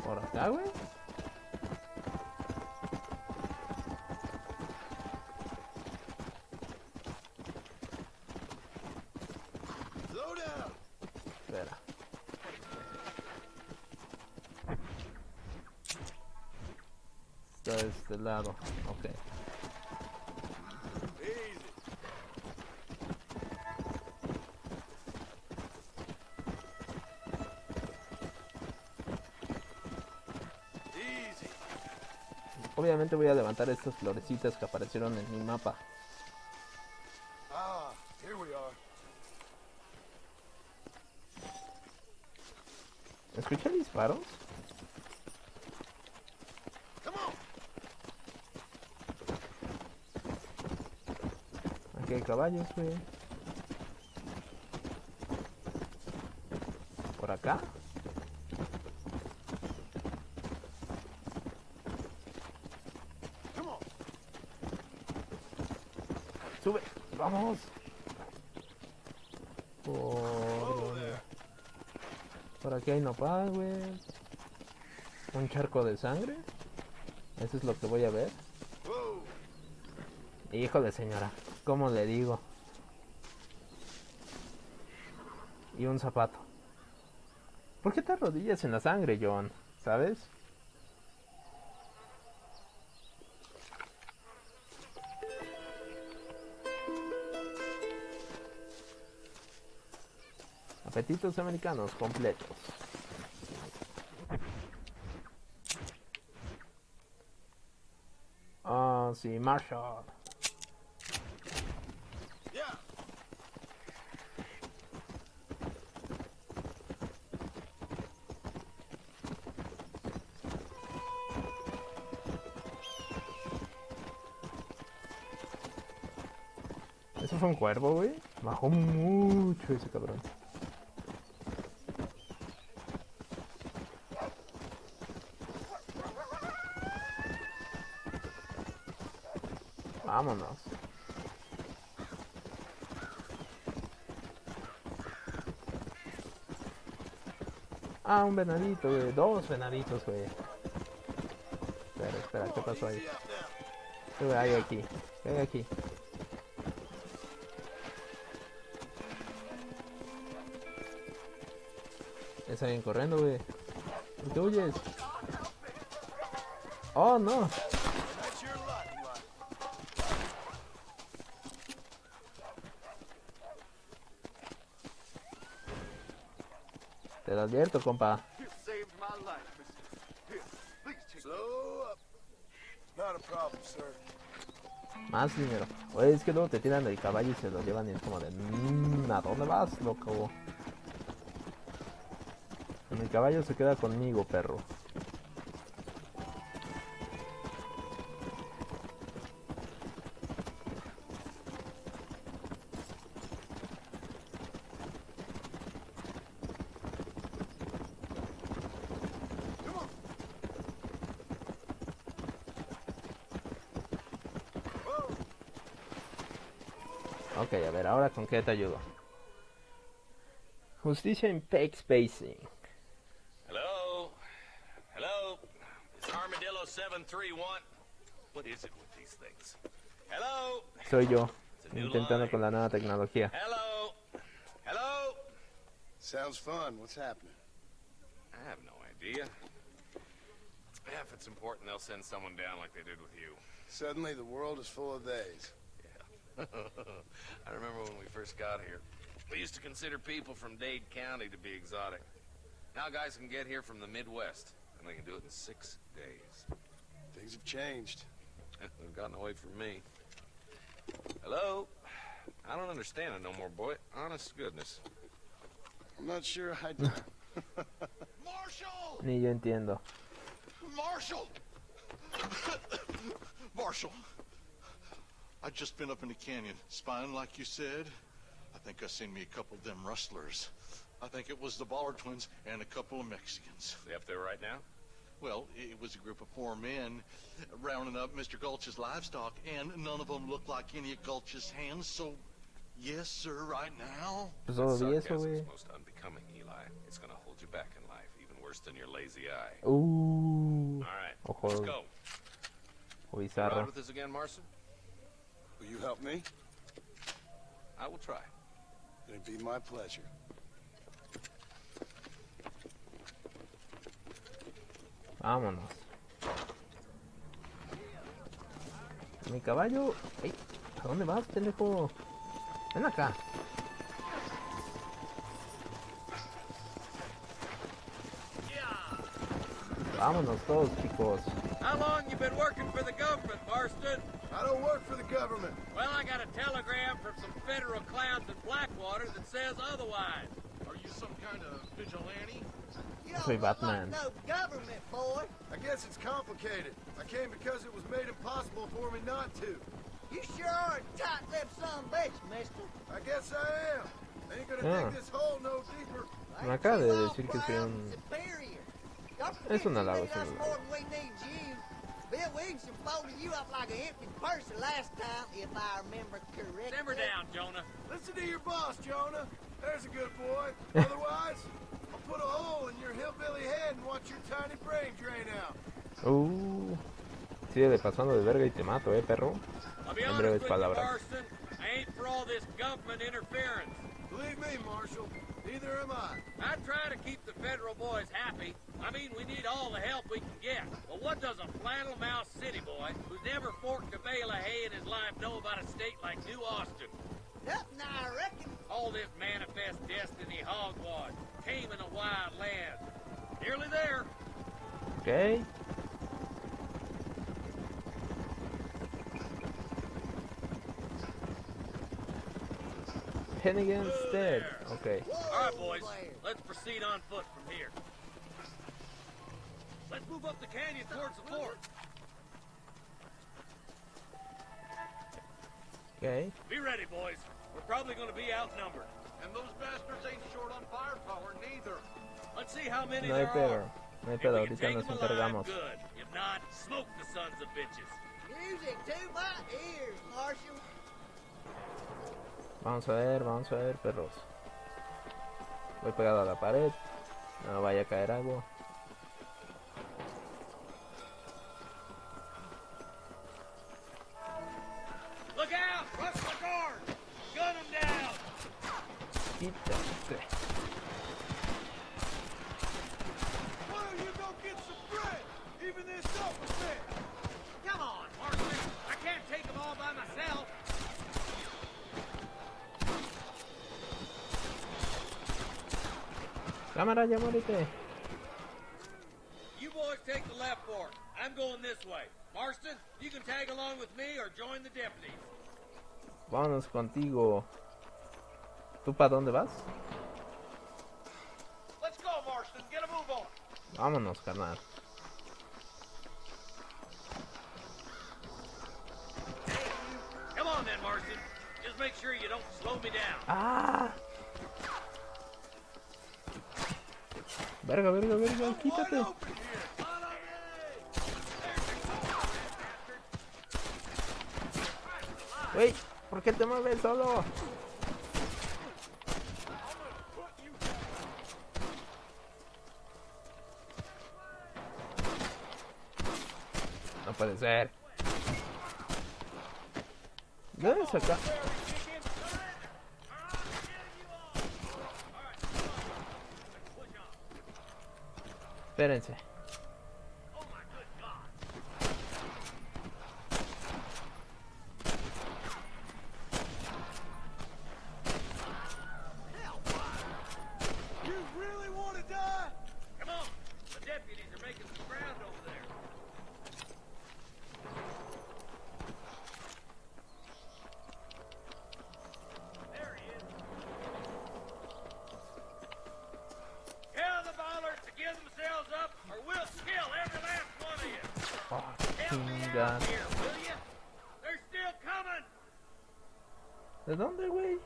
[SPEAKER 1] Por acá, güey. Espera. Está de este lado. Ok. Obviamente voy a levantar estas florecitas que aparecieron en mi mapa.
[SPEAKER 6] Ah, here we are.
[SPEAKER 1] ¿Escuchan disparos? Aquí hay caballos, güey. Por acá. Sube, vamos. Por aquí hay nopal, güey. Un charco de sangre. Eso es lo que voy a ver. Hijo de señora, ¿cómo le digo? Y un zapato. ¿Por qué te arrodillas en la sangre, John? ¿Sabes? Apetitos americanos completos. Ah, sí, Marshall. ¿Eso fue un cuervo, güey? Bajó mucho ese cabrón. Vámonos. Ah, un venadito, güey. Dos venaditos, güey. Espera, ¿qué pasó ahí? ¿Qué hay aquí? ¿Qué hay aquí? Es alguien corriendo, güey. ¿Por qué huyes? Oh, no. Te lo advierto, compa. Más dinero. Oye, es que luego te tiran el caballo y se lo llevan y es como de... ¿A dónde vas, loco? Mi caballo se queda conmigo, perro. Ok, a ver, ahora con qué te ayudo. Justicia en Peg Spacing.
[SPEAKER 13] Hello? Hello? Is Armadillo 731? What is it with these things? Hello?
[SPEAKER 1] Soy yo, intentando con la nueva tecnología.
[SPEAKER 13] Hello? Hello?
[SPEAKER 6] Sounds fun. What's happening?
[SPEAKER 12] I have no idea. Yeah, if it's important, they'll send someone down like they did with you.
[SPEAKER 6] Suddenly, the world is full of theys.
[SPEAKER 12] Yeah. I remember when we first got here. We used to consider people from Dade County to be exotic. Now guys can get here from the Midwest, and they can do it in 6 days.
[SPEAKER 6] Things have changed.
[SPEAKER 12] They've gotten away from me. Hello? I don't understand it no more, boy. Honest to goodness.
[SPEAKER 6] I'm not sure I do.
[SPEAKER 7] Marshall!
[SPEAKER 1] Ni yo entiendo.
[SPEAKER 7] Marshall!
[SPEAKER 16] Marshall, I just been up in the canyon, spying like you said. I think I seen me a couple of them rustlers. I think it was the Ballard twins and a couple of Mexicans.
[SPEAKER 12] They up there right now?
[SPEAKER 16] Well, it was a group of 4 men rounding up Mr. Gulch's livestock, and none of them looked like any of Gulch's hands, so yes, sir, right now.
[SPEAKER 1] Pues solo vi eso, güey.
[SPEAKER 12] Most unbecoming, Eli. It's gonna hold you back in life, even worse than your lazy eye.
[SPEAKER 1] All
[SPEAKER 12] right,
[SPEAKER 1] ojo,
[SPEAKER 12] let's go.
[SPEAKER 1] O
[SPEAKER 12] Ride
[SPEAKER 1] bizarro.
[SPEAKER 12] with us again, Marson?
[SPEAKER 6] Will you help me?
[SPEAKER 12] I will try.
[SPEAKER 6] It'd be my pleasure.
[SPEAKER 1] Vámonos. Mi caballo. Ey, ¿a dónde vas, pendejo? Ven acá. Vámonos todos, chicos.
[SPEAKER 13] How long you been working for the government, Marston?
[SPEAKER 6] I don't work for the government.
[SPEAKER 13] Well, I got a telegram from some federal clowns in Blackwater that says otherwise.
[SPEAKER 16] Are you some kind of vigilante?
[SPEAKER 3] You don't
[SPEAKER 1] Soy
[SPEAKER 3] look
[SPEAKER 1] Batman.
[SPEAKER 3] like no government, boy.
[SPEAKER 6] I guess it's complicated. I came because it was made impossible for me not to.
[SPEAKER 3] You sure are a tight-lipped son of a bitch, mister.
[SPEAKER 6] I guess I am. Ain't gonna
[SPEAKER 1] Ah.
[SPEAKER 6] dig this hole no deeper.
[SPEAKER 1] Me acaba de decir que soy un...
[SPEAKER 3] Superior. Don't
[SPEAKER 1] Es
[SPEAKER 3] forget
[SPEAKER 1] un
[SPEAKER 3] you
[SPEAKER 1] halago,
[SPEAKER 3] need
[SPEAKER 1] es un
[SPEAKER 3] us
[SPEAKER 1] halago.
[SPEAKER 3] more than we need you. Bill Williamson folded you up like an empty purse last time, if I remember correctly.
[SPEAKER 13] Simmer down, Jonah.
[SPEAKER 6] Listen to your boss, Jonah. There's a good boy. Otherwise, I'll put a hole in your hillbilly head and watch your tiny brain drain out.
[SPEAKER 1] Sigue pasando de verga y te mato, perro.
[SPEAKER 13] I'll be
[SPEAKER 1] En
[SPEAKER 13] honest
[SPEAKER 1] breves
[SPEAKER 13] with you,
[SPEAKER 1] palabras.
[SPEAKER 13] Marston. I ain't for all this government interference.
[SPEAKER 6] Believe me, Marshal, neither am I.
[SPEAKER 13] I try to keep the federal boys happy. I mean, we need all the help we can get. But what does a flannel-mouthed city boy who's never forked a bale of hay in his life know about a state like New Austin?
[SPEAKER 3] Nothing, I reckon.
[SPEAKER 13] All this manifest destiny hogwash, taming a wild land. Nearly there.
[SPEAKER 1] Ok. Hennigan's dead. Ok.
[SPEAKER 13] All right, boys. Let's proceed on foot from here. Let's move up the canyon towards the fort.
[SPEAKER 1] Ok.
[SPEAKER 13] Be ready, boys. We're probably going to be outnumbered.
[SPEAKER 16] And those bastards ain't short on firepower, neither.
[SPEAKER 13] Let's see how many
[SPEAKER 1] No hay
[SPEAKER 13] there
[SPEAKER 1] pedo.
[SPEAKER 13] are.
[SPEAKER 1] No hay
[SPEAKER 13] If
[SPEAKER 1] pedo.
[SPEAKER 13] we can
[SPEAKER 1] Ahorita
[SPEAKER 13] take
[SPEAKER 1] nos
[SPEAKER 13] them alive,
[SPEAKER 1] encargamos.
[SPEAKER 13] good. If not, smoke the sons of bitches.
[SPEAKER 3] Music to my ears, Marshal.
[SPEAKER 1] Vamos a ver, perros. Voy pegado a la pared. No vaya a caer algo.
[SPEAKER 13] Look out! Rush the guard! Gun them down!
[SPEAKER 1] Quítate.
[SPEAKER 6] Why don't you go get some bread? Even this up a bit.
[SPEAKER 13] Come on, Marston. I can't take them all by myself.
[SPEAKER 1] Cámara, ya muérete.
[SPEAKER 13] You boys take the left fork. I'm going this way. Marston, you can tag along with me or join the deputies.
[SPEAKER 1] Vámonos contigo. ¿Tú para dónde vas?
[SPEAKER 7] Let's go, Marston. Get a move on.
[SPEAKER 1] Vámonos, carnal.
[SPEAKER 13] Come on then, Marston. Just make sure you don't slow me down.
[SPEAKER 1] ¡Ah! Verga, verga, verga, quítate. Wey, ¿Por qué te mueves solo? No puede ser. ¿De dónde saca? Espérense. ¿De dónde, güey?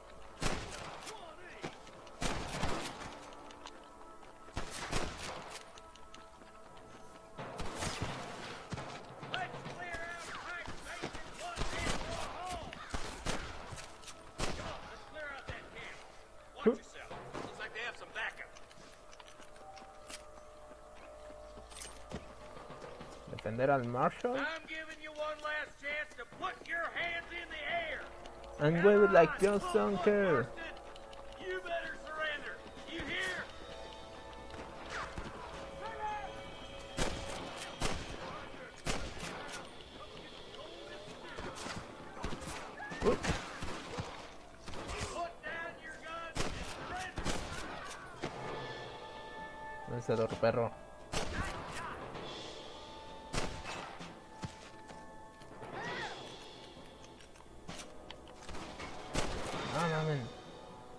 [SPEAKER 1] Defender al Marshall. And wave it like just don't care.
[SPEAKER 7] You better surrender. You hear?
[SPEAKER 1] ¿Dónde está el otro perro?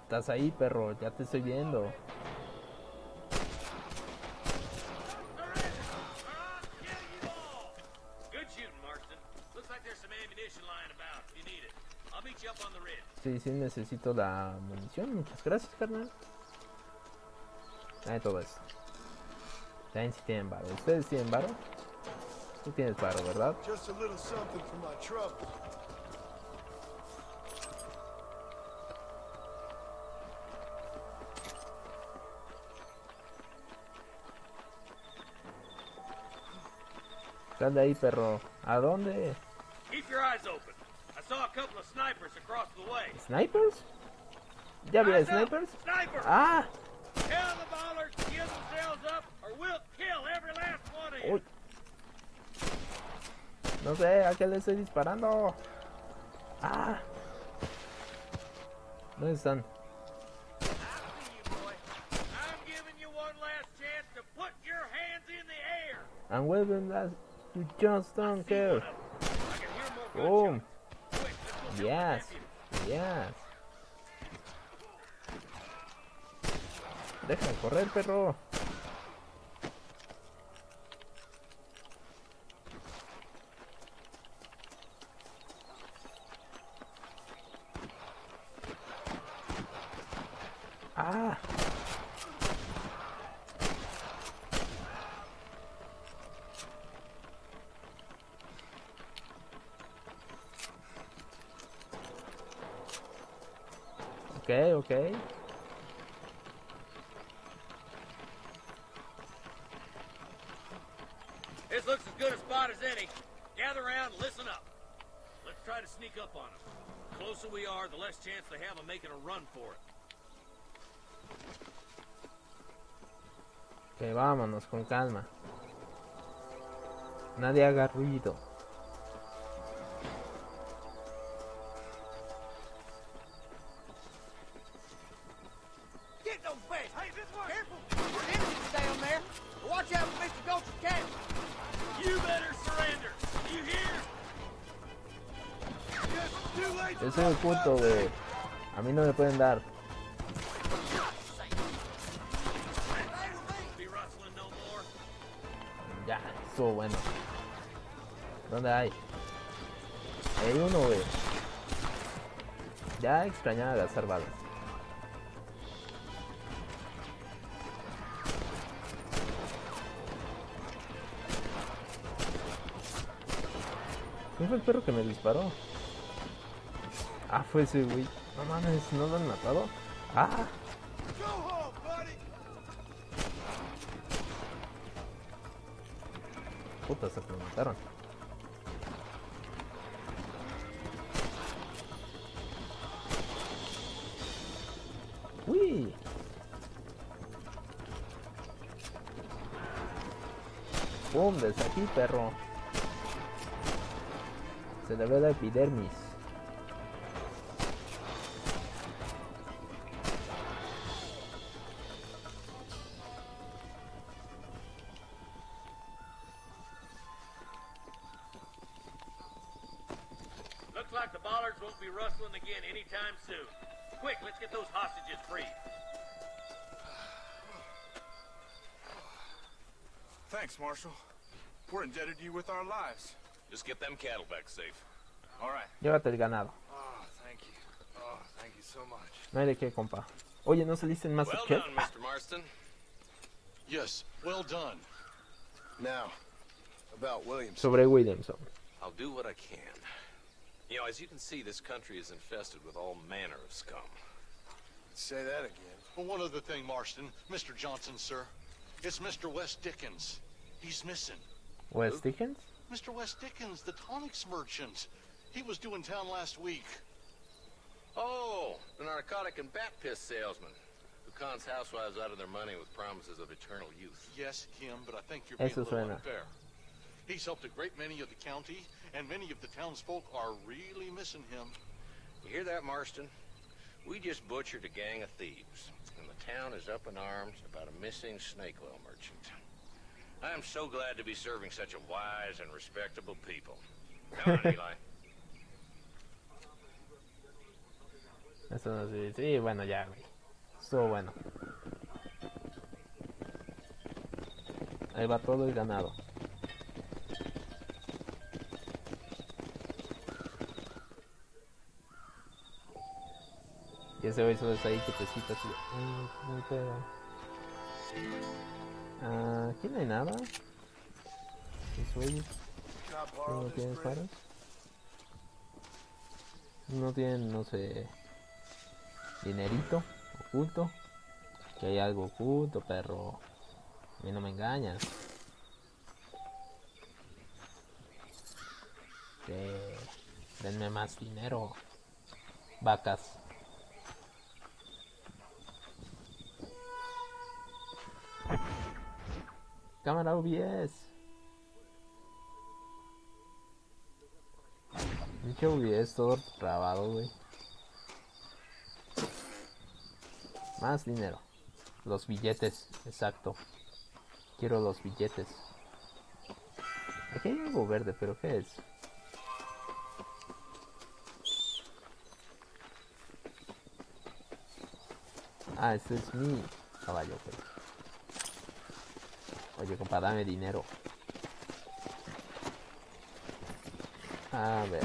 [SPEAKER 1] Estás ahí, perro, ya te estoy viendo. Sí, necesito la munición. Muchas gracias, carnal. Dame todo esto. También si tienen varo. ¿Ustedes tienen varo? Tú tienes varo, ¿verdad? Sal de ahí, perro. ¿A dónde? ¿Snipers? ¿Ya había snipers? ¡Ah! Uy. No sé, ¿a qué le estoy disparando? ¡Ah! ¿Dónde están? I'm waving that you just don't care. Boom. Yes. Yes. Deja de correr, perro. Ah. Okay.
[SPEAKER 13] This looks as good a spot as any. Gather around and listen up. Let's try to sneak up on them. The closer we are, the less chance they have of making a run for it.
[SPEAKER 1] Ok, vámonos con calma. Nadie haga ruido. Ese es el punto, güey. A mí no me pueden dar. Ya, estuvo bueno. ¿Dónde hay? Hay uno, güey. Ya extrañaba gastar balas. ¿Quién fue el perro que me disparó? Ah, fue ese güey. No mames, ¿no lo han matado? Ah. Puta, hasta que lo mataron. Uy. Pum, desde aquí, perro. Se le ve la epidermis.
[SPEAKER 13] Looks like the bollards won't be rustling again anytime soon. Quick, let's get those hostages free.
[SPEAKER 17] Thanks, Marshal. We're indebted to you with our lives.
[SPEAKER 12] Just get them cattle back safe.
[SPEAKER 17] All right.
[SPEAKER 1] Llévate el ganado.
[SPEAKER 17] Oh, thank you. Oh, thank you so much.
[SPEAKER 1] No hay de qué, compa. Oye, ¿no saliste en
[SPEAKER 12] Well
[SPEAKER 1] Masterchef?
[SPEAKER 12] done, Mr. Marston.
[SPEAKER 16] Yes, well done.
[SPEAKER 6] Now, about Williams.
[SPEAKER 1] Sobre Williamson.
[SPEAKER 12] I'll do what I can. You know, as you can see, this country is infested with all manner of scum.
[SPEAKER 6] Say that again.
[SPEAKER 16] Well, one other thing, Marston. Mr. Johnson, sir. It's Mr. West Dickens. He's missing.
[SPEAKER 1] West Dickens?
[SPEAKER 16] Mr. West Dickens, the tonics merchant. He was due in town last week.
[SPEAKER 12] Oh, the narcotic and bat piss salesman who cons housewives out of their money with promises of eternal youth.
[SPEAKER 16] Yes, him, but I think you're being
[SPEAKER 1] Eso
[SPEAKER 16] a little
[SPEAKER 1] suena.
[SPEAKER 16] unfair. He's helped a great many of the county, and many of the townsfolk are really missing him.
[SPEAKER 12] You hear that, Marston? We just butchered a gang of thieves, and the town is up in arms about a missing snake oil merchant. I am so glad to be serving such a wise and respectable people. Come on, Eli.
[SPEAKER 1] Eso no sé. Sí, bueno, ya, güey. Estuvo bueno. Ahí va todo el ganado. Y ese güey solo está ahí quietecito así. Muy pedo. Aquí no hay nada. Los güeyes no tienen faros. No tienen, no sé, dinerito oculto. Que hay algo oculto, perro. A mí no me engañas. Denme más dinero. Vacas. Cámara OBS. Pinche OBS todo trabado, güey. Más dinero. Los billetes, exacto. Quiero los billetes. Aquí hay algo verde, pero ¿qué es? Ah, este es mi caballo, pues. Oye, compa, dame dinero. A ver.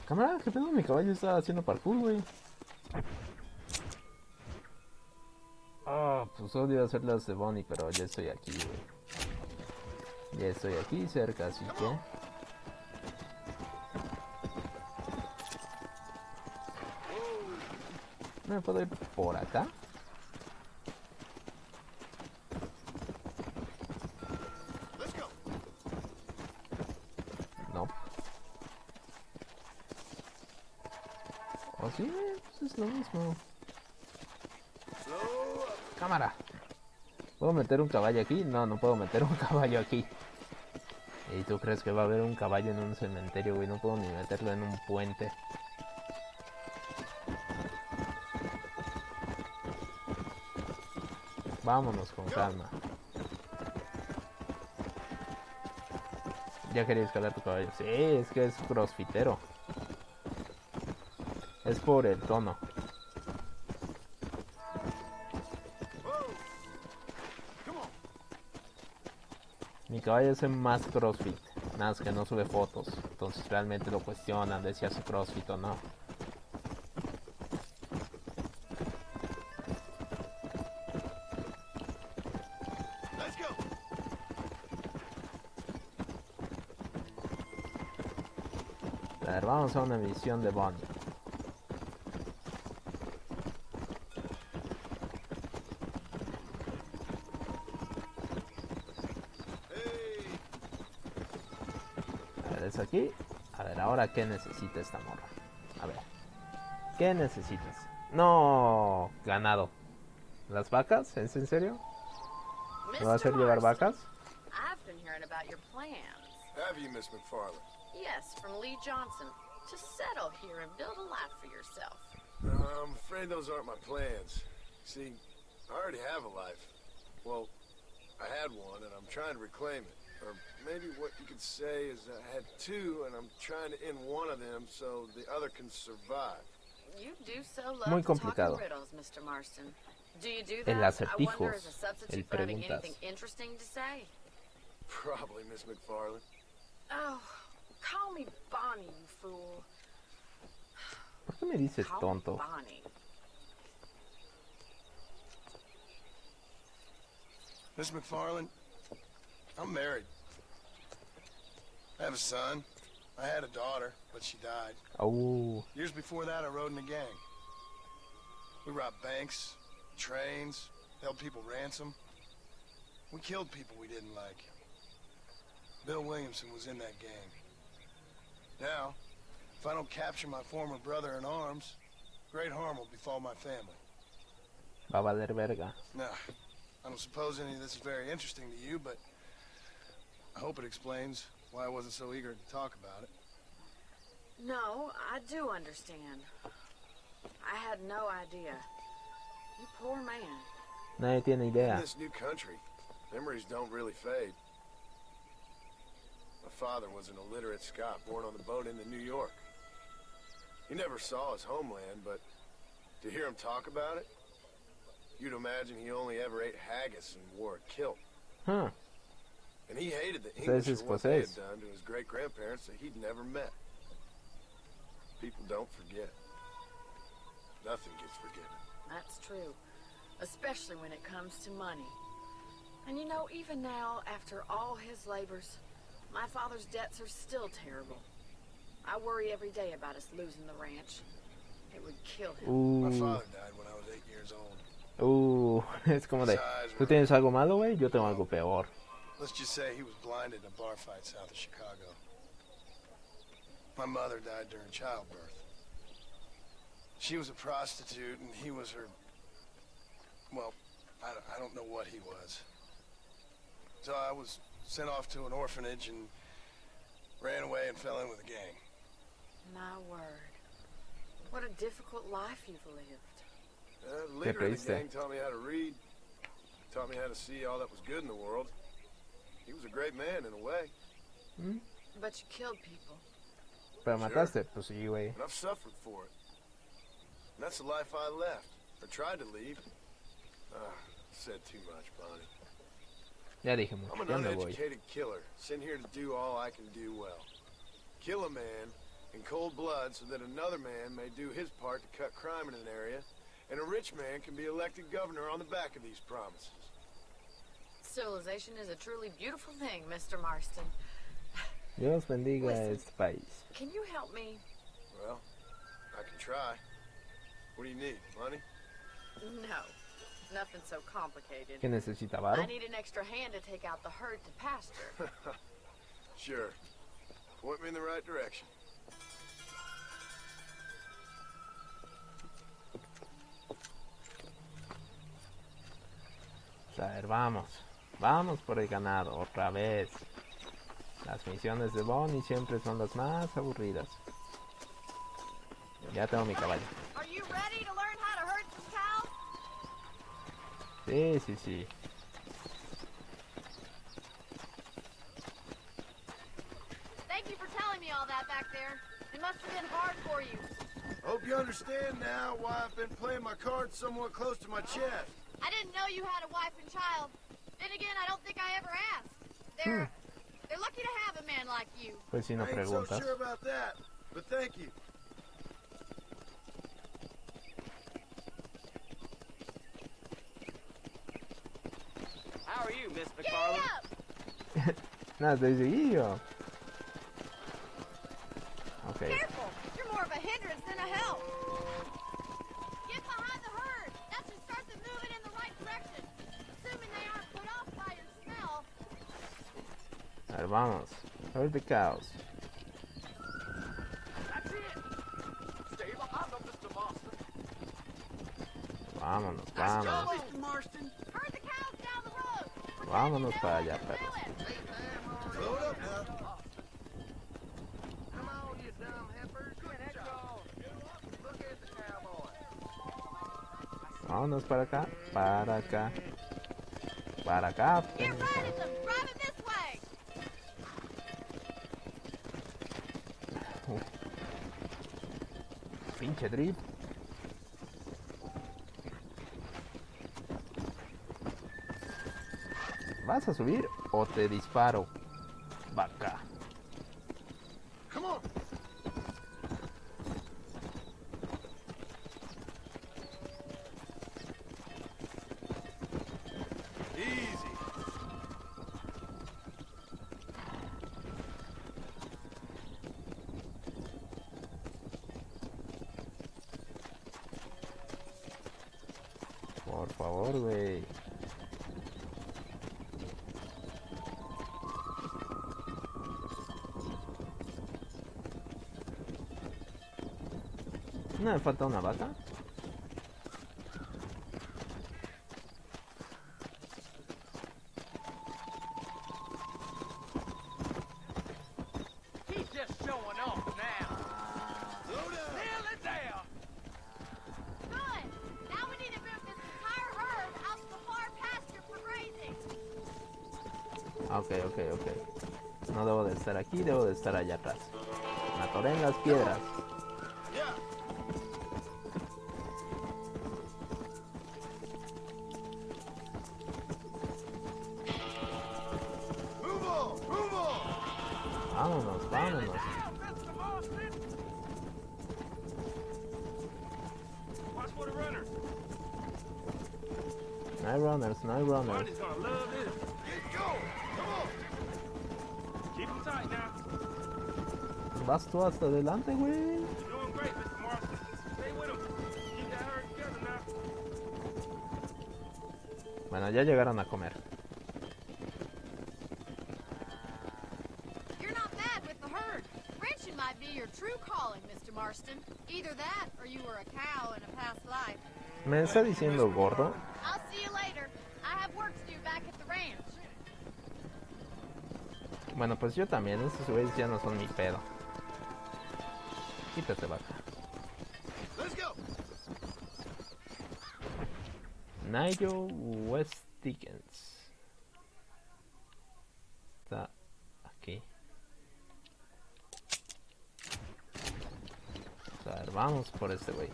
[SPEAKER 1] Cámara, ¿qué pedo? Mi caballo está haciendo parkour, güey. Ah, pues odio hacer las de Bonnie, pero ya estoy aquí, güey. Ya estoy aquí cerca, así que... ¿No me puedo ir por acá? No. ¿O sí? Pues es lo mismo. Cámara. ¿Puedo meter un caballo aquí? No, no puedo meter un caballo aquí. ¿Y tú crees que va a haber un caballo en un cementerio, güey? No puedo ni meterlo en un puente. Vámonos con calma. Ya quería escalar tu caballo. Sí, es que es crossfitero. Es por el tono. Mi caballo es el más crossfit. Nada más que no sube fotos. Entonces realmente lo cuestionan de si hace crossfit o no. ver, vamos a una misión de Bond. A ver, es aquí. A ver, ahora qué necesita esta morra. A ver, ¿qué necesitas? No, ganado. ¿Las vacas? ¿Es en serio? ¿Me va a hacer llevar vacas?
[SPEAKER 9] I've been hearing about your plans.
[SPEAKER 6] Have you, Miss McFarland?
[SPEAKER 9] Yes, from Lee Johnson. To settle here and build a life for yourself.
[SPEAKER 6] I'm afraid those aren't my plans. See, I already have a life. Well, I had one, and I'm trying to reclaim it. Or maybe what you could say is I had two, and I'm trying to end one of them so the other can survive.
[SPEAKER 9] You do so love
[SPEAKER 1] Muy
[SPEAKER 9] to talk
[SPEAKER 1] complicado.
[SPEAKER 9] in riddles, Mr. Marston. Do you do
[SPEAKER 1] El
[SPEAKER 9] that? I wonder
[SPEAKER 1] acertijos,
[SPEAKER 9] as a substitute
[SPEAKER 1] el
[SPEAKER 9] for having
[SPEAKER 1] preguntas.
[SPEAKER 9] anything interesting to say.
[SPEAKER 6] Probably, Miss McFarland.
[SPEAKER 9] Oh, call me Bonnie, you fool.
[SPEAKER 1] ¿Por qué me dices
[SPEAKER 9] Call
[SPEAKER 1] tonto?
[SPEAKER 9] me Bonnie.
[SPEAKER 6] Miss McFarland, I'm married. I have a son. I had a daughter, but she died.
[SPEAKER 1] Oh.
[SPEAKER 6] Years before that, I rode in a gang. We robbed banks, trains, held people ransom. We killed people we didn't like. Bill Williamson was in that gang. Now, if I don't capture my former brother in arms, great harm will befall my family.
[SPEAKER 1] Va a valer verga.
[SPEAKER 6] Now, I don't suppose any of this is very interesting to you, but I hope it explains why I wasn't so eager to talk about it.
[SPEAKER 9] No, I do understand. I had no idea. You poor man.
[SPEAKER 1] Nadie tiene
[SPEAKER 6] In
[SPEAKER 1] idea.
[SPEAKER 6] this new country, memories don't really fade. My father was an illiterate Scot born on the boat into New York. He never saw his homeland, but to hear him talk about it, you'd imagine he only ever ate haggis and wore a kilt.
[SPEAKER 1] Huh.
[SPEAKER 6] And he hated the
[SPEAKER 1] Entonces
[SPEAKER 6] English
[SPEAKER 1] es
[SPEAKER 6] for what they had
[SPEAKER 1] escocés.
[SPEAKER 6] done to his great-grandparents that he'd never met. People don't forget. Nothing gets forgiven.
[SPEAKER 9] That's true. Especially when it comes to money. And you know, even now, after all his labors, my father's debts are still terrible. I worry every day about us losing the ranch. It would kill him.
[SPEAKER 6] My father died when I was 8 years old.
[SPEAKER 1] Es como de, tú tienes algo malo, güey, yo tengo algo peor.
[SPEAKER 6] Let's just say he was blinded in a bar fight south of Chicago. My mother died during childbirth. She was a prostitute, and he was her... Well, I don't know what he was. So I was sent off to an orphanage and ran away and fell in with a gang.
[SPEAKER 9] My word. What a difficult life you've lived.
[SPEAKER 6] The leader of the gang taught me how to read. Taught me how to see all that was good in the world. He was a great man in a way.
[SPEAKER 9] But you killed people.
[SPEAKER 1] Pero mataste, pues sí, güey.
[SPEAKER 6] And I've suffered for it. And that's the life I left, or tried to leave. Said too much, Bonnie.
[SPEAKER 1] Ya dije
[SPEAKER 6] I'm
[SPEAKER 1] mucho,
[SPEAKER 6] an
[SPEAKER 1] ya me voy.
[SPEAKER 6] uneducated killer, sent here to do all I can do well. Kill a man in cold blood so that another man may do his part to cut crime in an area, and a rich man can be elected governor on the back of these promises.
[SPEAKER 9] Civilization is a truly beautiful thing, Mr. Marston.
[SPEAKER 1] Dios bendiga
[SPEAKER 9] Listen.
[SPEAKER 1] este país.
[SPEAKER 9] Can you help me?
[SPEAKER 6] Well, I can try. What do you need, money?
[SPEAKER 9] No, nothing so complicated.
[SPEAKER 1] ¿Qué necesita, varo?
[SPEAKER 9] I need an extra hand to take out the herd to pasture.
[SPEAKER 6] Sure. Point me in the right direction.
[SPEAKER 1] A ver, vamos. Vamos por el ganado, otra vez. Las misiones de Bonnie siempre son las más aburridas. Ya tengo mi caballo.
[SPEAKER 15] Are you ready to learn how to herd some cows?
[SPEAKER 1] Sí, sí, sí.
[SPEAKER 15] Thank you for telling me all that back there. It must have been hard for you.
[SPEAKER 6] Hope you understand now why I've been playing my cards somewhat close to my chest.
[SPEAKER 15] I didn't know you had a wife and child. Then again, I don't think I ever asked. They're lucky to have a man like you.
[SPEAKER 1] Pues si no
[SPEAKER 6] I ain't so
[SPEAKER 1] preguntas.
[SPEAKER 6] sure about that, but thank you.
[SPEAKER 18] How are you, Miss McFarland?
[SPEAKER 1] Nada, te dice Guillo. Ok.
[SPEAKER 15] Careful!
[SPEAKER 9] hindrance than a help. Get behind the herd. That should start them moving in the right direction. Assuming they aren't put off by your smell.
[SPEAKER 1] A ver, vamos. Herd the cows.
[SPEAKER 7] That's it. Stay behind them, Mr. Marston.
[SPEAKER 1] Vámonos,
[SPEAKER 7] Let's go,
[SPEAKER 1] vámonos.
[SPEAKER 7] Mr. Marston.
[SPEAKER 9] Herd the cows down the road.
[SPEAKER 1] Vámonos para allá, perros.
[SPEAKER 6] Load up now.
[SPEAKER 7] Come on, you dumb heifers. Good job. Look at the cowboy.
[SPEAKER 1] Vámonos para acá, para acá. Para acá.
[SPEAKER 9] Get right at them. Drive it this way.
[SPEAKER 1] Pinche drift. ¿Vas a subir o te disparo? Vaca.
[SPEAKER 6] Come on. Easy.
[SPEAKER 1] Por favor, güey. ¿No me falta una vaca?
[SPEAKER 7] He's just showing off now. Nail it down.
[SPEAKER 9] Good. Now we need to move this entire herd out to the far pasture for grazing.
[SPEAKER 1] Ok. No debo de estar aquí, debo de estar allá atrás. Me atoré en las piedras. Vámonos, vámonos.
[SPEAKER 7] Watch for the runners.
[SPEAKER 1] No hay runners, no hay runners.
[SPEAKER 7] Barney's gonna love this. Get going. Come on. Keep them tight now.
[SPEAKER 1] Vas tú hasta adelante, güey.
[SPEAKER 7] You're doing great, Mr. Marston. Stay with him. Keep that herd together now.
[SPEAKER 1] Bueno, ya llegaron a comer.
[SPEAKER 9] You're not bad with the herd. Ranching might be your true calling, Mr. Marston. Either that, or you were a cow in a past life.
[SPEAKER 1] ¿Me está diciendo gordo?
[SPEAKER 9] I'll see you later. I have work to do back at the ranch.
[SPEAKER 1] Bueno, pues yo también. Estos güeyes ya no son mi pedo. Quítate, vaca.
[SPEAKER 6] Let's go.
[SPEAKER 1] Nigel West Dickens. Está aquí. A ver, vamos por este güey.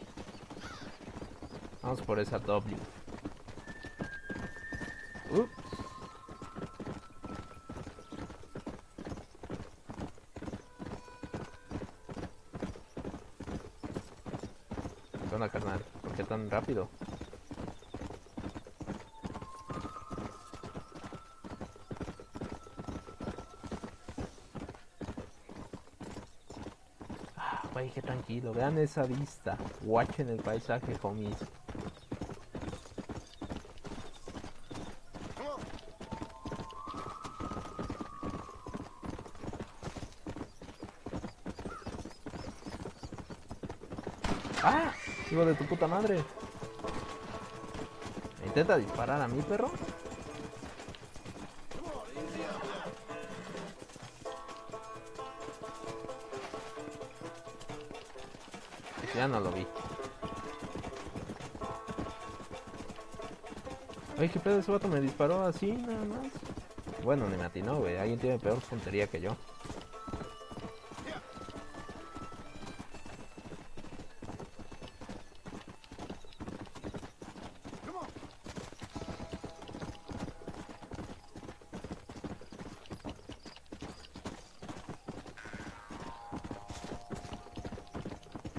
[SPEAKER 1] Vamos por esa W. Ups. ¿Qué onda, carnal? ¿Por qué tan rápido? Güey, qué tranquilo. Vean esa vista. Watchen el paisaje, homies. ¡Ah! Hijo de tu puta madre. ¿Me intenta disparar a mí, perro? Ya no lo vi. Ay, qué pedo, ese vato me disparó así, nada más. Bueno, ni me atinó, güey. Alguien tiene peor puntería que yo.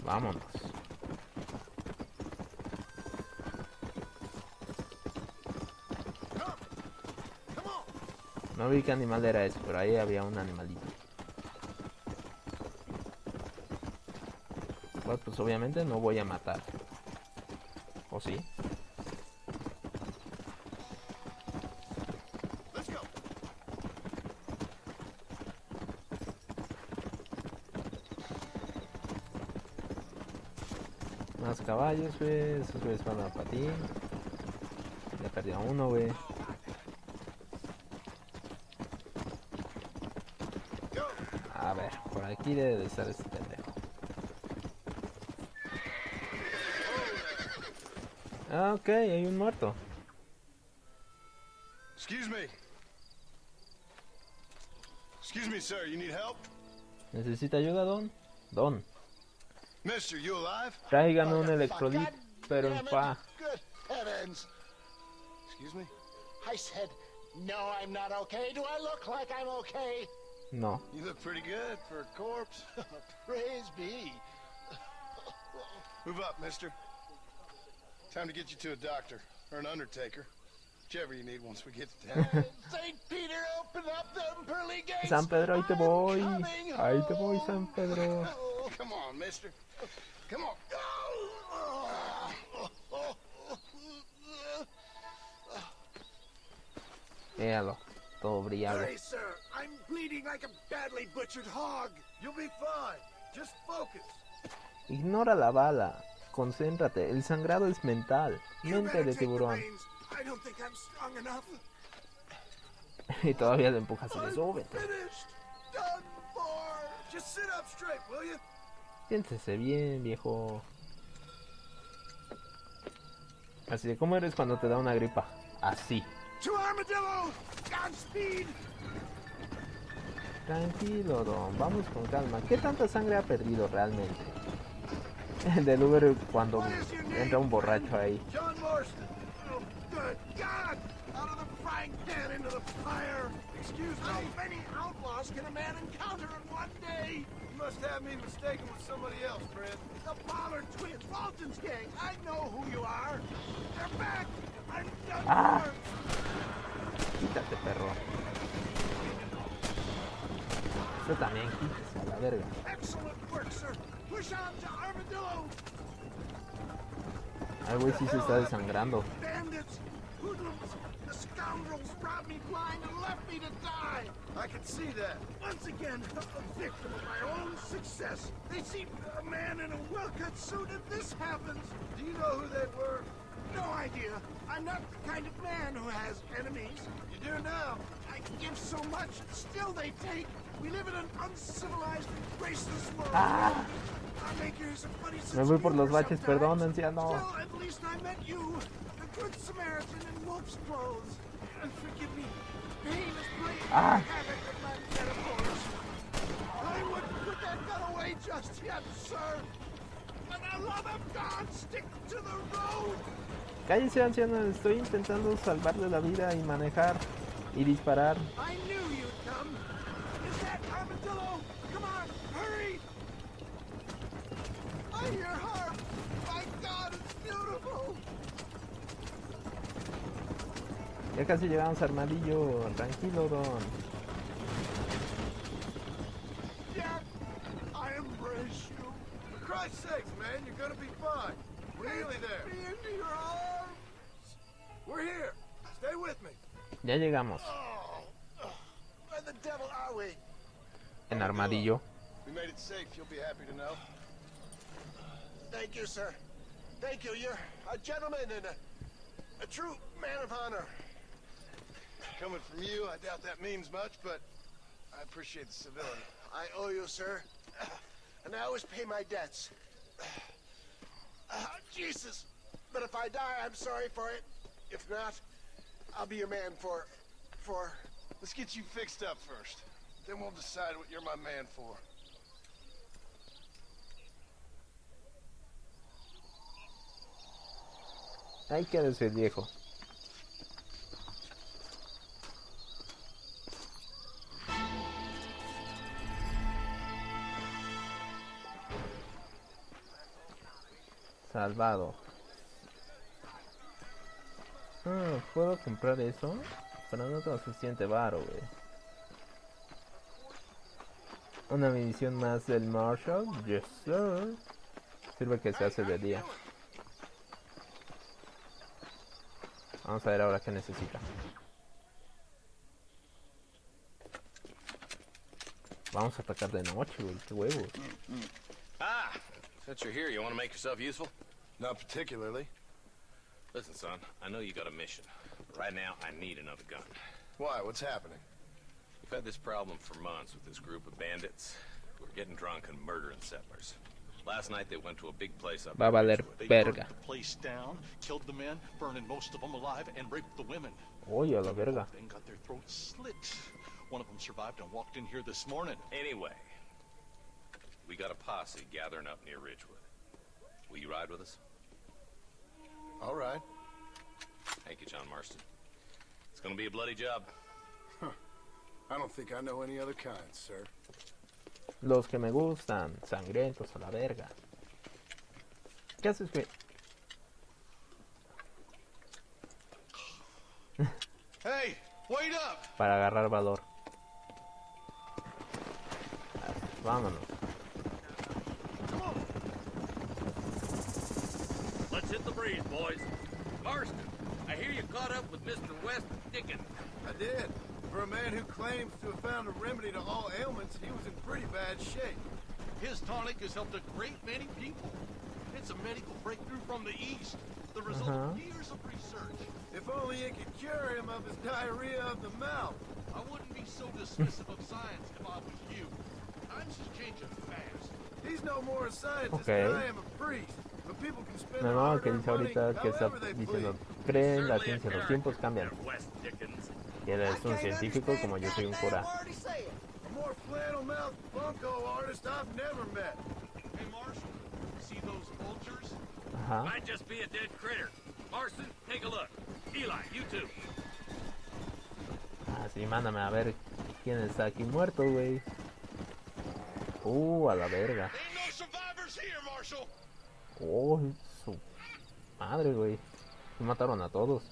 [SPEAKER 1] Vámonos. No vi qué animal era ese, pero ahí había un animalito. mejor pues obviamente no voy a matar. ¿O sí? Más caballos, güey. Esos güeyes van a patín. Ya perdí a uno, güey. A ver, por aquí debe de estar este pendejo. Ah, ok, hay un muerto.
[SPEAKER 6] Excuse me. Excuse me, sir. You need help?
[SPEAKER 1] ¿Necesita ayuda, Don? Don.
[SPEAKER 6] Mister, you alive?
[SPEAKER 1] Tráigame un electrolit, pero en fa.
[SPEAKER 19] Good heavens.
[SPEAKER 6] Excuse me?
[SPEAKER 19] I said, no, I'm not okay. Do I look like I'm okay?
[SPEAKER 1] No.
[SPEAKER 6] You look pretty good for a corpse.
[SPEAKER 19] Praise be.
[SPEAKER 6] Move up, mister. Time to get you to a doctor or an undertaker. Whichever you need once we get to town.
[SPEAKER 19] St. Peter, open up them pearly gates.
[SPEAKER 1] San Pedro, ahí te voy. Ahí te voy, San Pedro.
[SPEAKER 6] Come on, mister. Come on.
[SPEAKER 1] Míralo, todo brillado.
[SPEAKER 19] Hurry, sir. I'm bleeding like a badly butchered hog.
[SPEAKER 6] You'll be fine. Just focus.
[SPEAKER 1] Ignora la bala. Concéntrate. El sangrado es mental. Mente de tiburón.
[SPEAKER 19] I don't think I'm strong enough.
[SPEAKER 1] Y todavía le empujas y le sube.
[SPEAKER 6] Finished. Done for. Just sit up straight, will you?
[SPEAKER 1] Siéntese bien, viejo. Así de cómo eres cuando te da una gripa. Así.
[SPEAKER 19] To Armadillo! Godspeed!
[SPEAKER 1] Tranquilo, Don. Vamos con calma. ¿Qué tanta sangre ha perdido realmente? Del Uber cuando entra un borracho ahí.
[SPEAKER 19] John Marston. Oh, good God! Out of the frying pan into the fire. Excuse me. How many outlaws can a man encounter in one day?
[SPEAKER 6] You must have me mistaken with somebody else, Fred.
[SPEAKER 19] The Pollard twins, Walton's gang. I know who you are. They're back. I'm done for.
[SPEAKER 1] Quítate, perro. Eso también, quítese a la verga.
[SPEAKER 19] Excellent work, sir. Push on to Armadillo.
[SPEAKER 1] Ay, güey, sí se está desangrando.
[SPEAKER 19] Bandits, hoodlums, the scoundrels robbed me blind and left me to die.
[SPEAKER 6] I can see that.
[SPEAKER 19] Once again, a victim of my own success. They see a man in a well-cut suit and this happens.
[SPEAKER 6] Do you know who they were?
[SPEAKER 19] No idea. I'm not the kind of man who has enemies.
[SPEAKER 6] You do now.
[SPEAKER 19] I give so much, still they take. We live in an uncivilized, graceless world. I make yours a funny sense
[SPEAKER 1] Me voy por los
[SPEAKER 19] of humor
[SPEAKER 1] baches,
[SPEAKER 19] sometimes.
[SPEAKER 1] perdón, anciano.
[SPEAKER 19] Still, at least I met you, the good Samaritan in wolf's clothes. And forgive me, pain is playing havoc with my metaphors. I wouldn't put that gun away just yet, sir. For the love of God, stick to the road.
[SPEAKER 1] Cállese, anciano, estoy intentando salvarle la vida y manejar y disparar.
[SPEAKER 19] I knew you'd come. Is that Armadillo? Come on, hurry! I hear harp. My God, it's beautiful.
[SPEAKER 1] Ya casi llegamos a Armadillo. Tranquilo, Don.
[SPEAKER 19] Yeah, I embrace you.
[SPEAKER 6] For Christ's sakes, man, you're gonna be fine. We're nearly there.
[SPEAKER 19] Me into your arms.
[SPEAKER 6] We're here. Stay with me.
[SPEAKER 1] Ya llegamos.
[SPEAKER 19] Where the devil are we?
[SPEAKER 1] En Armadillo.
[SPEAKER 6] We made it safe. You'll be happy to know.
[SPEAKER 19] Thank you, sir. Thank you. You're a gentleman and a true man of honor.
[SPEAKER 6] Coming from you, I doubt that means much, but I appreciate the civility.
[SPEAKER 19] I owe you, sir. And I always pay my debts. Jesus. But if I die, I'm sorry for it. If not, I'll be your man for...
[SPEAKER 6] Let's get you fixed up first. Then we'll decide what you're my man for.
[SPEAKER 1] Ahí quédese, viejo. Salvado. ¿Puedo comprar eso? Pero no tengo suficiente varo, güey. Una misión más del Marshall. Yes, sir. Sirve que se hace de día. Vamos a ver ahora qué necesita. Vamos a atacar de noche, güey. Qué huevos.
[SPEAKER 12] Ah, since you're here, you want to make yourself useful?
[SPEAKER 6] Not particularly.
[SPEAKER 12] Listen, son, I know you got a mission. But right now, I need another gun.
[SPEAKER 6] Why? What's happening?
[SPEAKER 12] We've had this problem for months with this group of bandits who are getting drunk and murdering settlers. Last night, they went to a big place up
[SPEAKER 1] Va a valer
[SPEAKER 16] They
[SPEAKER 1] verga.
[SPEAKER 16] burned the place down, killed the men, burning most of them alive, and raped the women.
[SPEAKER 1] Oye, a la verga.
[SPEAKER 16] Then got their throats slit. One of them survived and walked in here this morning.
[SPEAKER 12] Anyway, we got a posse gathering up near Ridgewood. Will you ride with us?
[SPEAKER 6] All right.
[SPEAKER 12] Thank you, John Marston. It's gonna be a bloody job.
[SPEAKER 6] Huh. I don't think I know any other kinds, sir.
[SPEAKER 1] Los que me gustan, sangrientos a la verga. ¿Qué haces, güey?
[SPEAKER 16] Hey, wait up!
[SPEAKER 1] Para agarrar valor. Vámonos.
[SPEAKER 13] Let's hit the breeze, boys. Marston, I hear you caught up with Mr. West Dickens.
[SPEAKER 6] I did. For a man who claims to have found a remedy to all ailments, he was in pretty bad shape.
[SPEAKER 16] His tonic has helped a great many people. It's a medical breakthrough from the East, the result of years of research.
[SPEAKER 6] If only it could cure him of his diarrhea of the mouth.
[SPEAKER 16] I wouldn't be so dismissive of science if I was you. Times is changing fast.
[SPEAKER 6] He's no more a scientist
[SPEAKER 1] Okay.
[SPEAKER 6] than I am a priest. But people can spend
[SPEAKER 1] No,
[SPEAKER 6] their
[SPEAKER 1] no, que
[SPEAKER 6] hard-earned
[SPEAKER 1] dice ahorita
[SPEAKER 6] money
[SPEAKER 1] que está
[SPEAKER 6] however they
[SPEAKER 1] diciendo,
[SPEAKER 6] please.
[SPEAKER 1] creen la ciencia, los tiempos cambian. Y él es un científico como yo soy un cura.
[SPEAKER 6] A more flannel-mouthed bunko artist I've never met.
[SPEAKER 16] Hey, Marshall, see those vultures?
[SPEAKER 1] Ajá.
[SPEAKER 13] Might just be a dead critter. Marston, take a look. Eli, you too.
[SPEAKER 1] Ah, sí, mándame a ver quién está aquí muerto, güey. A la verga.
[SPEAKER 16] Ain't no survivors here, Marshall.
[SPEAKER 1] Oh, su madre, güey. Mataron a todos.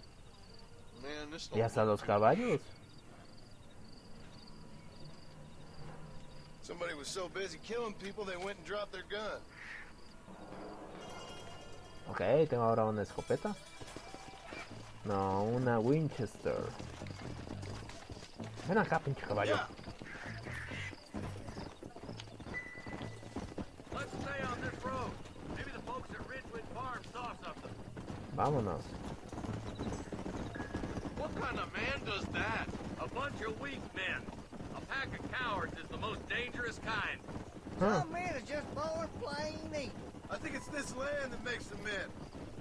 [SPEAKER 16] Man, this
[SPEAKER 1] Y hasta los caballos.
[SPEAKER 6] Somebody was so busy killing people they went and dropped their gun.
[SPEAKER 1] Ok, tengo ahora una escopeta. No, una Winchester. Ven acá, pinche caballo.
[SPEAKER 13] Let's stay on this road. Maybe the folks at Ridgewood Farm saw something.
[SPEAKER 1] Vámonos.
[SPEAKER 13] What kind of man does that? A bunch of weak men. A pack of cowards is the most dangerous kind.
[SPEAKER 3] Some men are just born plain evil.
[SPEAKER 6] I think it's this land that makes them men,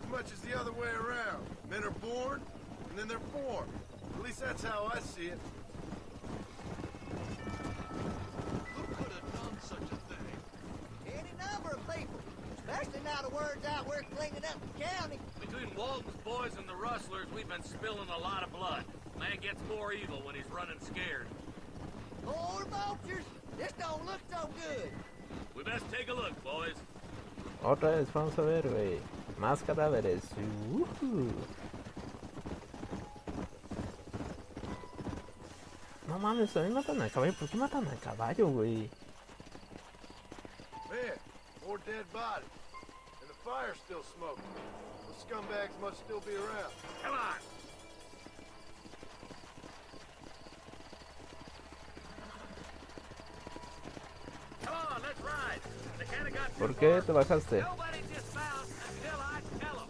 [SPEAKER 6] as much as the other way around. Men are born, and then they're formed. At least that's how I see it.
[SPEAKER 16] Who could have done such a thing?
[SPEAKER 3] Any number of people, especially now the word's out we're cleaning up the county.
[SPEAKER 13] Between Walton's boys and the rustlers, we've been spilling a lot of blood. Man gets more evil when he's running scared.
[SPEAKER 3] Poor vultures, this don't look so good.
[SPEAKER 13] We best take a look, boys.
[SPEAKER 1] Otra vez, vamos a ver, güey. Más cadáveres. No mames, también matan al caballo. ¿Por qué matan al caballo, güey?
[SPEAKER 6] Man, more dead bodies. And the fire's still smoking. Those scumbags must still be around.
[SPEAKER 13] Come on. Come on, let's ride. They kinda got too
[SPEAKER 1] ¿Por qué
[SPEAKER 13] far.
[SPEAKER 1] te bajaste?
[SPEAKER 13] Nobody dismounts until I tell them.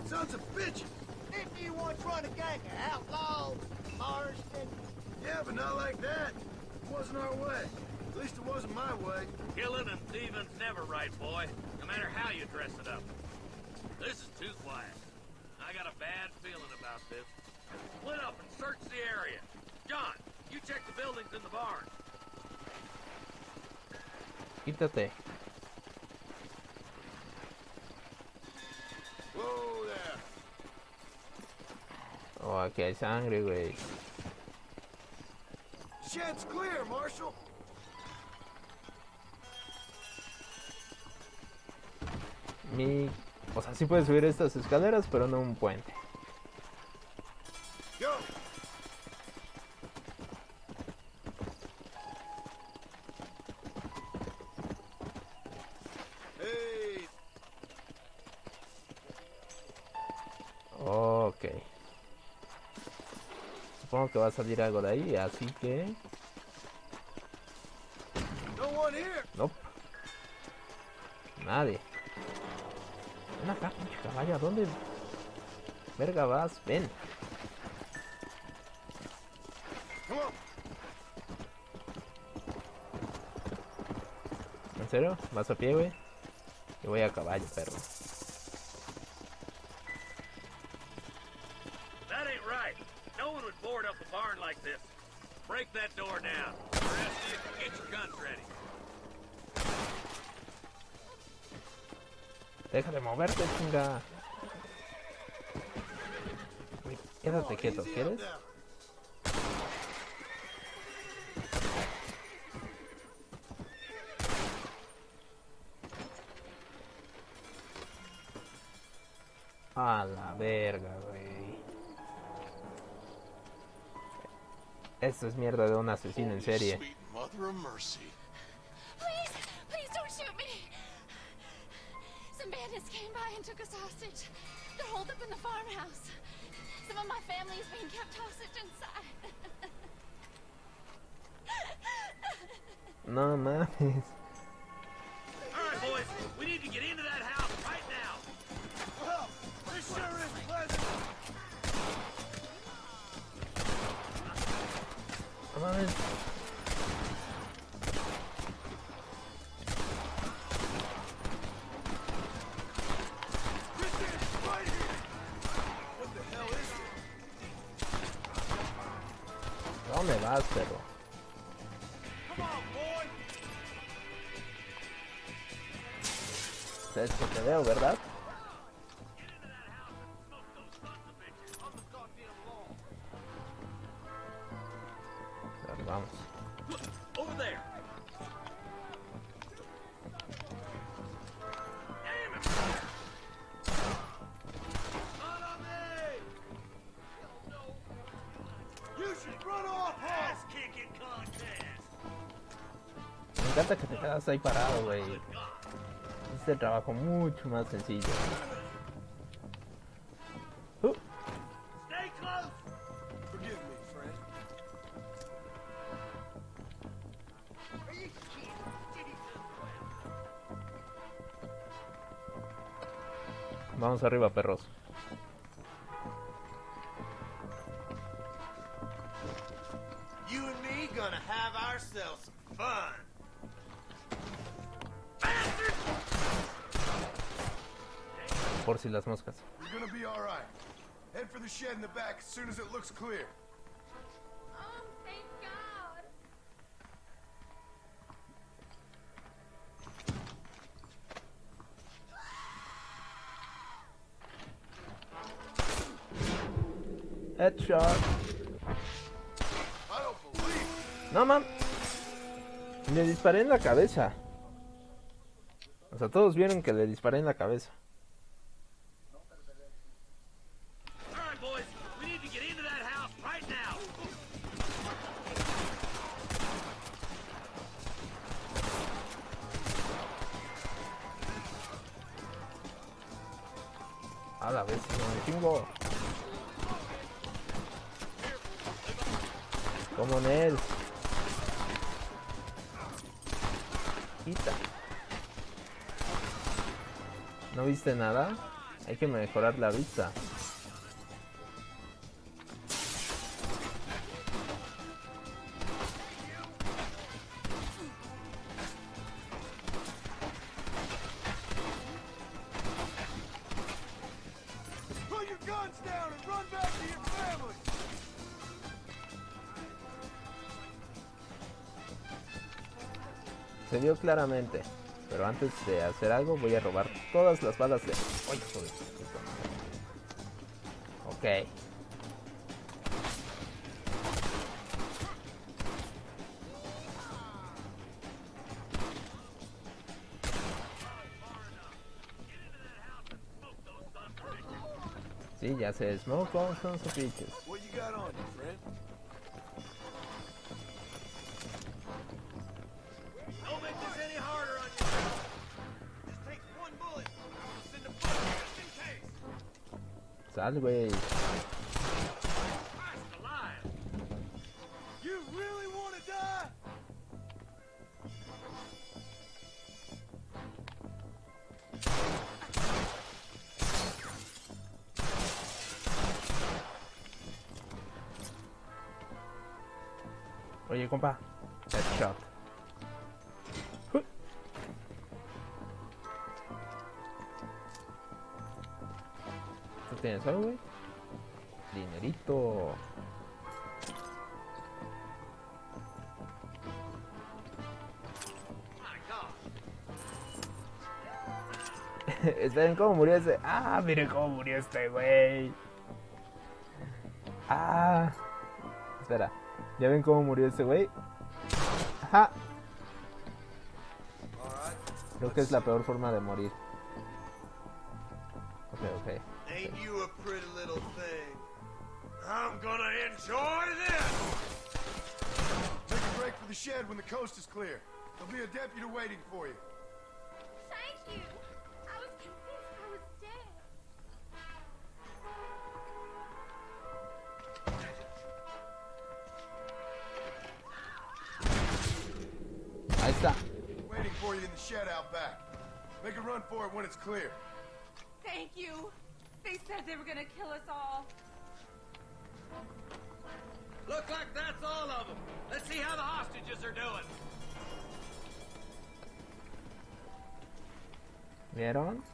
[SPEAKER 6] Sons of bitches!
[SPEAKER 3] Didn't you once run a gang of outlaws, Marston?
[SPEAKER 6] Yeah, but not like that. It wasn't our way. At least it wasn't my way.
[SPEAKER 13] Killing and thieving's never right, boy. No matter how you dress it up. This is too quiet. I got a bad feeling about this. Split up and search the area. John, you check the buildings in the barn.
[SPEAKER 1] Quítate.
[SPEAKER 6] Whoa there.
[SPEAKER 1] Oh, aquí hay sangre, güey.
[SPEAKER 6] Shed's clear, Marshal.
[SPEAKER 1] O sea, sí puedes subir estas escaleras, pero no un puente.
[SPEAKER 6] Go. Hey,
[SPEAKER 1] Ok. Supongo que va a salir algo de ahí, así que... Nope. Nadie. Ven acá, pinche caballo, ¿a dónde verga vas? Ven. ¿En serio? ¿Vas a pie, güey? Yo voy a caballo, perro.
[SPEAKER 13] That ain't right. No one would board up a barn like this. Break that door down. The rest of you can get your guns ready.
[SPEAKER 1] Deja de moverte, chinga. Quédate quieto, ¿quieres? A la verga, güey. Esto es mierda de un asesino en serie.
[SPEAKER 15] Please, please don't shoot me. Some bandits came by and took us hostage. They're holed up in the farmhouse. Some of my family is being kept hostage inside.
[SPEAKER 1] No mames.
[SPEAKER 13] All right, boys, we need to get into that house right now.
[SPEAKER 19] Well, this sure is pleasant.
[SPEAKER 1] No mames. ¿Dónde vas, perro? Es que te veo, ¿verdad? A ver, vamos.
[SPEAKER 13] Over there.
[SPEAKER 1] Me encanta que te quedas ahí parado, güey. Es el trabajo mucho más sencillo.
[SPEAKER 13] Stay close.
[SPEAKER 19] Forgive me, friend.
[SPEAKER 1] Vamos arriba, perros.
[SPEAKER 19] You and me gonna have ourselves some fun.
[SPEAKER 1] Por si las moscas.
[SPEAKER 6] You're gonna be all right. Head for the shed in the back as soon as it looks clear.
[SPEAKER 15] Oh, thank God.
[SPEAKER 1] Headshot. No, man. Le disparé en la cabeza. O sea, todos vieron que le disparé en la cabeza.
[SPEAKER 13] All right, boys, we need to get into that house right now.
[SPEAKER 1] A la vez, no me chingo. Como en él. Quita. ¿No viste nada? Hay que mejorar la vista.
[SPEAKER 19] Put your guns down and run back to your family.
[SPEAKER 1] Se vio claramente. Pero antes de hacer algo voy a robar todas las balas de... ¡Ay, joder! Ok. Sí, ya se smoke on some bitches.
[SPEAKER 19] What you got on you, friend?
[SPEAKER 13] Don't make this any harder on yourself. Just take one bullet. Send a bullet just in case.
[SPEAKER 1] Sal, güey.
[SPEAKER 19] You really want to die?
[SPEAKER 1] Oye, compa. Headshot. ¿Qué tienes algo, güey? Dinerito. ¿Saben cómo murió ese? Ah, miren cómo murió este güey. Ah. Espera. ¿Ya ven cómo murió ese güey? Ajá. Creo que es la peor forma de morir. Ok.
[SPEAKER 19] Ain't you a pretty little thing? I'm gonna enjoy this! Make a break for the shed when the coast is clear. There'll be a deputy waiting for you.
[SPEAKER 15] Thank you. I was convinced I was dead.
[SPEAKER 1] Ahí está.
[SPEAKER 19] Waiting for you in the shed out back. Make a run for it when it's clear.
[SPEAKER 15] Thank you. They said they were gonna kill us all.
[SPEAKER 13] Look like that's all of them. Let's see how the hostages are doing.
[SPEAKER 1] ¿Vieron?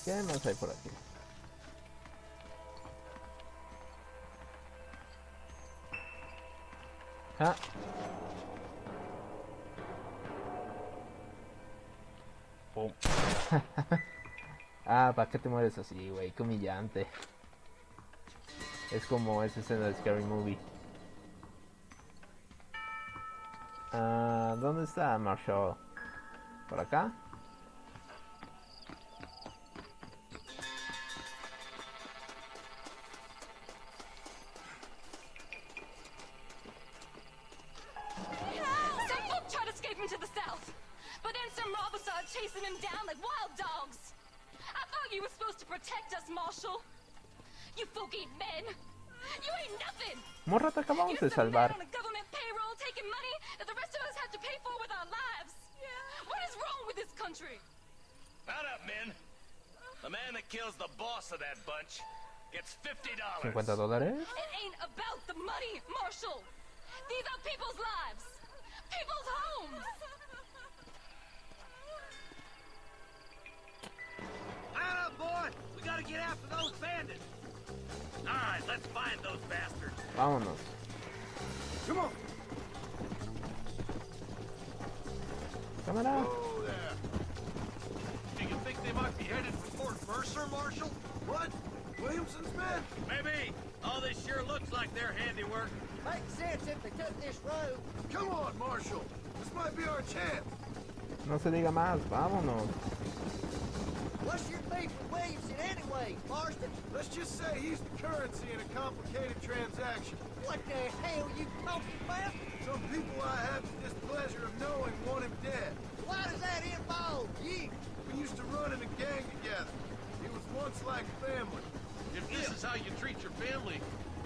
[SPEAKER 1] ¿Qué más hay por aquí? Ah. Pum. Ah, ¿para qué te mueres así, güey? Qué humillante. Es como esa escena de Scary Movie. Ah, ¿dónde está Marshall? ¿Por acá?
[SPEAKER 15] Some folk tried escaping to the south, but then some robbers started chasing him down like wild dogs. I thought you were supposed to protect us, Marshal. You folk ain't men. You ain't nothing.
[SPEAKER 1] Morra, te acabamos de salvar.
[SPEAKER 15] On a government payroll taking money that the rest of us have to pay for with our lives. What is wrong with this country?
[SPEAKER 13] Mount up, men. The man that kills the boss of that bunch gets $50.
[SPEAKER 1] $50.
[SPEAKER 15] It ain't about the money, Marshal. These are people's lives. People's homes.
[SPEAKER 13] Mount up, boy. We gotta get after those bandits. All right, let's find those bastards.
[SPEAKER 1] Vámonos.
[SPEAKER 19] Come on.
[SPEAKER 1] Cámara.
[SPEAKER 19] Oh, there.
[SPEAKER 17] Do you think they might be headed for Fort Mercer, Marshal?
[SPEAKER 19] What? Williamson's men?
[SPEAKER 13] Maybe. All this sure looks like their handiwork.
[SPEAKER 3] Makes sense if they took this road.
[SPEAKER 19] Come on, Marshal. This might be our chance.
[SPEAKER 1] No se diga más, vámonos.
[SPEAKER 3] What's your beef with Williamson anyway, Marston?
[SPEAKER 19] Let's just say he's the currency in a complicated transaction.
[SPEAKER 3] What the hell you talking about?
[SPEAKER 19] Some people I have the displeasure of knowing want him dead.
[SPEAKER 3] Why does that involve you?
[SPEAKER 19] We used to run in a gang together. He was once like family.
[SPEAKER 17] If this is how you treat your family,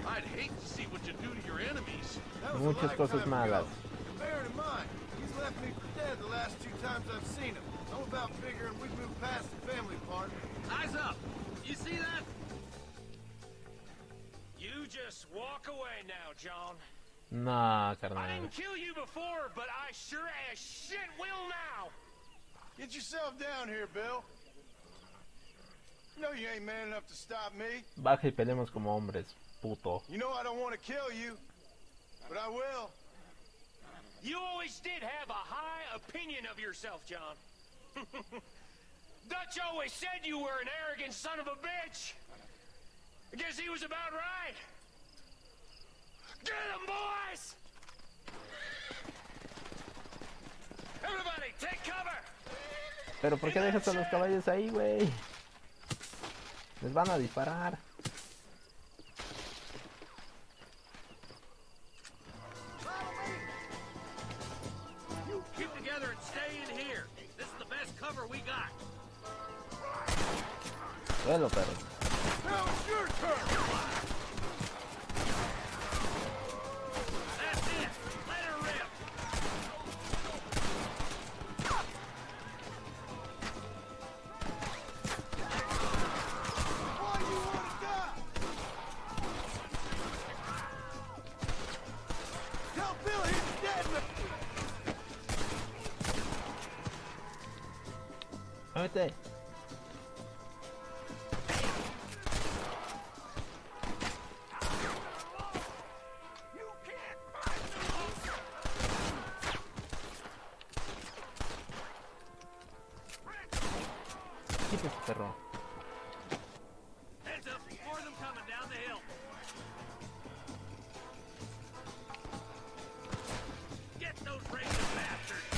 [SPEAKER 17] I'd hate to see what you do to your enemies.
[SPEAKER 19] That was a
[SPEAKER 1] Muchas cosas
[SPEAKER 19] lifetime
[SPEAKER 1] malas.
[SPEAKER 19] ago. And bearing in mind, he's left me for dead the last 2 times I've seen him. I'm about figuring we've moved past the family part.
[SPEAKER 13] Eyes up. You see that?
[SPEAKER 8] You just walk away now, John.
[SPEAKER 1] Nah,
[SPEAKER 8] I
[SPEAKER 1] carnal.
[SPEAKER 8] didn't kill you before, but I sure as shit will now.
[SPEAKER 19] Get yourself down here, Bill. You know you ain't man enough to stop me.
[SPEAKER 1] Baja y peleemos como hombres, puto.
[SPEAKER 19] You know I don't want to kill you, but I will.
[SPEAKER 8] You always did have a high opinion of yourself, John. Dutch always said you were an arrogant son of a bitch. I guess he was about right. Get him, boys! Everybody, take cover!
[SPEAKER 1] Pero ¿por qué dejas a los caballos ahí, güey? Les van a disparar.
[SPEAKER 13] Keep together and stay
[SPEAKER 1] Suelo, perro.
[SPEAKER 19] Now it's your turn.
[SPEAKER 7] That's it. Let her rip.
[SPEAKER 19] Why do you want to die? Tell Bill he's dead.
[SPEAKER 1] Muévete. Quítese, perro.
[SPEAKER 7] Heads up, more of them coming down the hill. Get those racist bastards.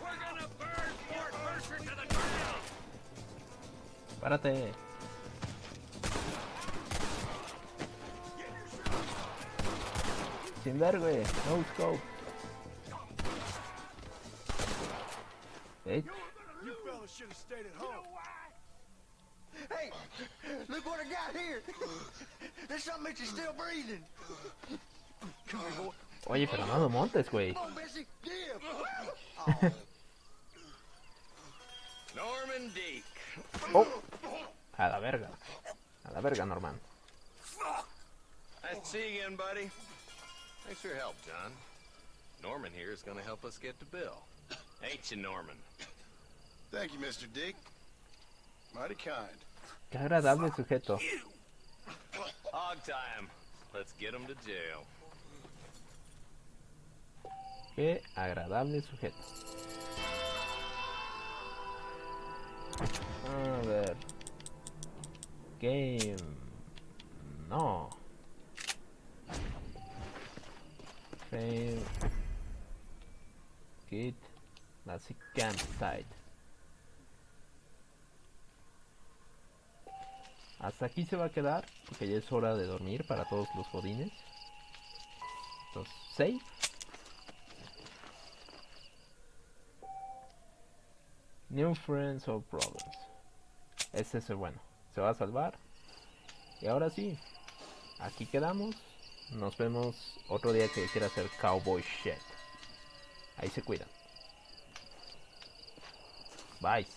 [SPEAKER 7] We're gonna burn Fort Mercer to the ground.
[SPEAKER 1] Párate. Sin ver, güey. No scope. Bitch.
[SPEAKER 19] You fellas should have stayed at home.
[SPEAKER 11] Hey, look what I got here. There's something that you're still breathing. Come here, boy.
[SPEAKER 1] Oye, pero no lo montes, güey.
[SPEAKER 11] Come on, Bessie. Give.
[SPEAKER 13] Norman Deek.
[SPEAKER 1] Oh. A la verga. A la verga, Norman.
[SPEAKER 12] Nice to see you again, buddy. Thanks for your help, John. Norman here is going to help us get to Bill. Ain't you, Norman?
[SPEAKER 6] Thank you, Mr. Dick. Mighty kind.
[SPEAKER 1] Qué agradable sujeto.
[SPEAKER 12] Hog time. Let's get him to jail.
[SPEAKER 1] Qué agradable sujeto. A ver. Game. No. Fail. Kit. Basic campsite. Hasta aquí se va a quedar, porque ya es hora de dormir para todos los jodines. Entonces, save. New friends or problems. Este es el bueno. Se va a salvar. Y ahora sí. Aquí quedamos. Nos vemos otro día que quiera hacer Cowboy shit. Ahí se cuidan. Bye.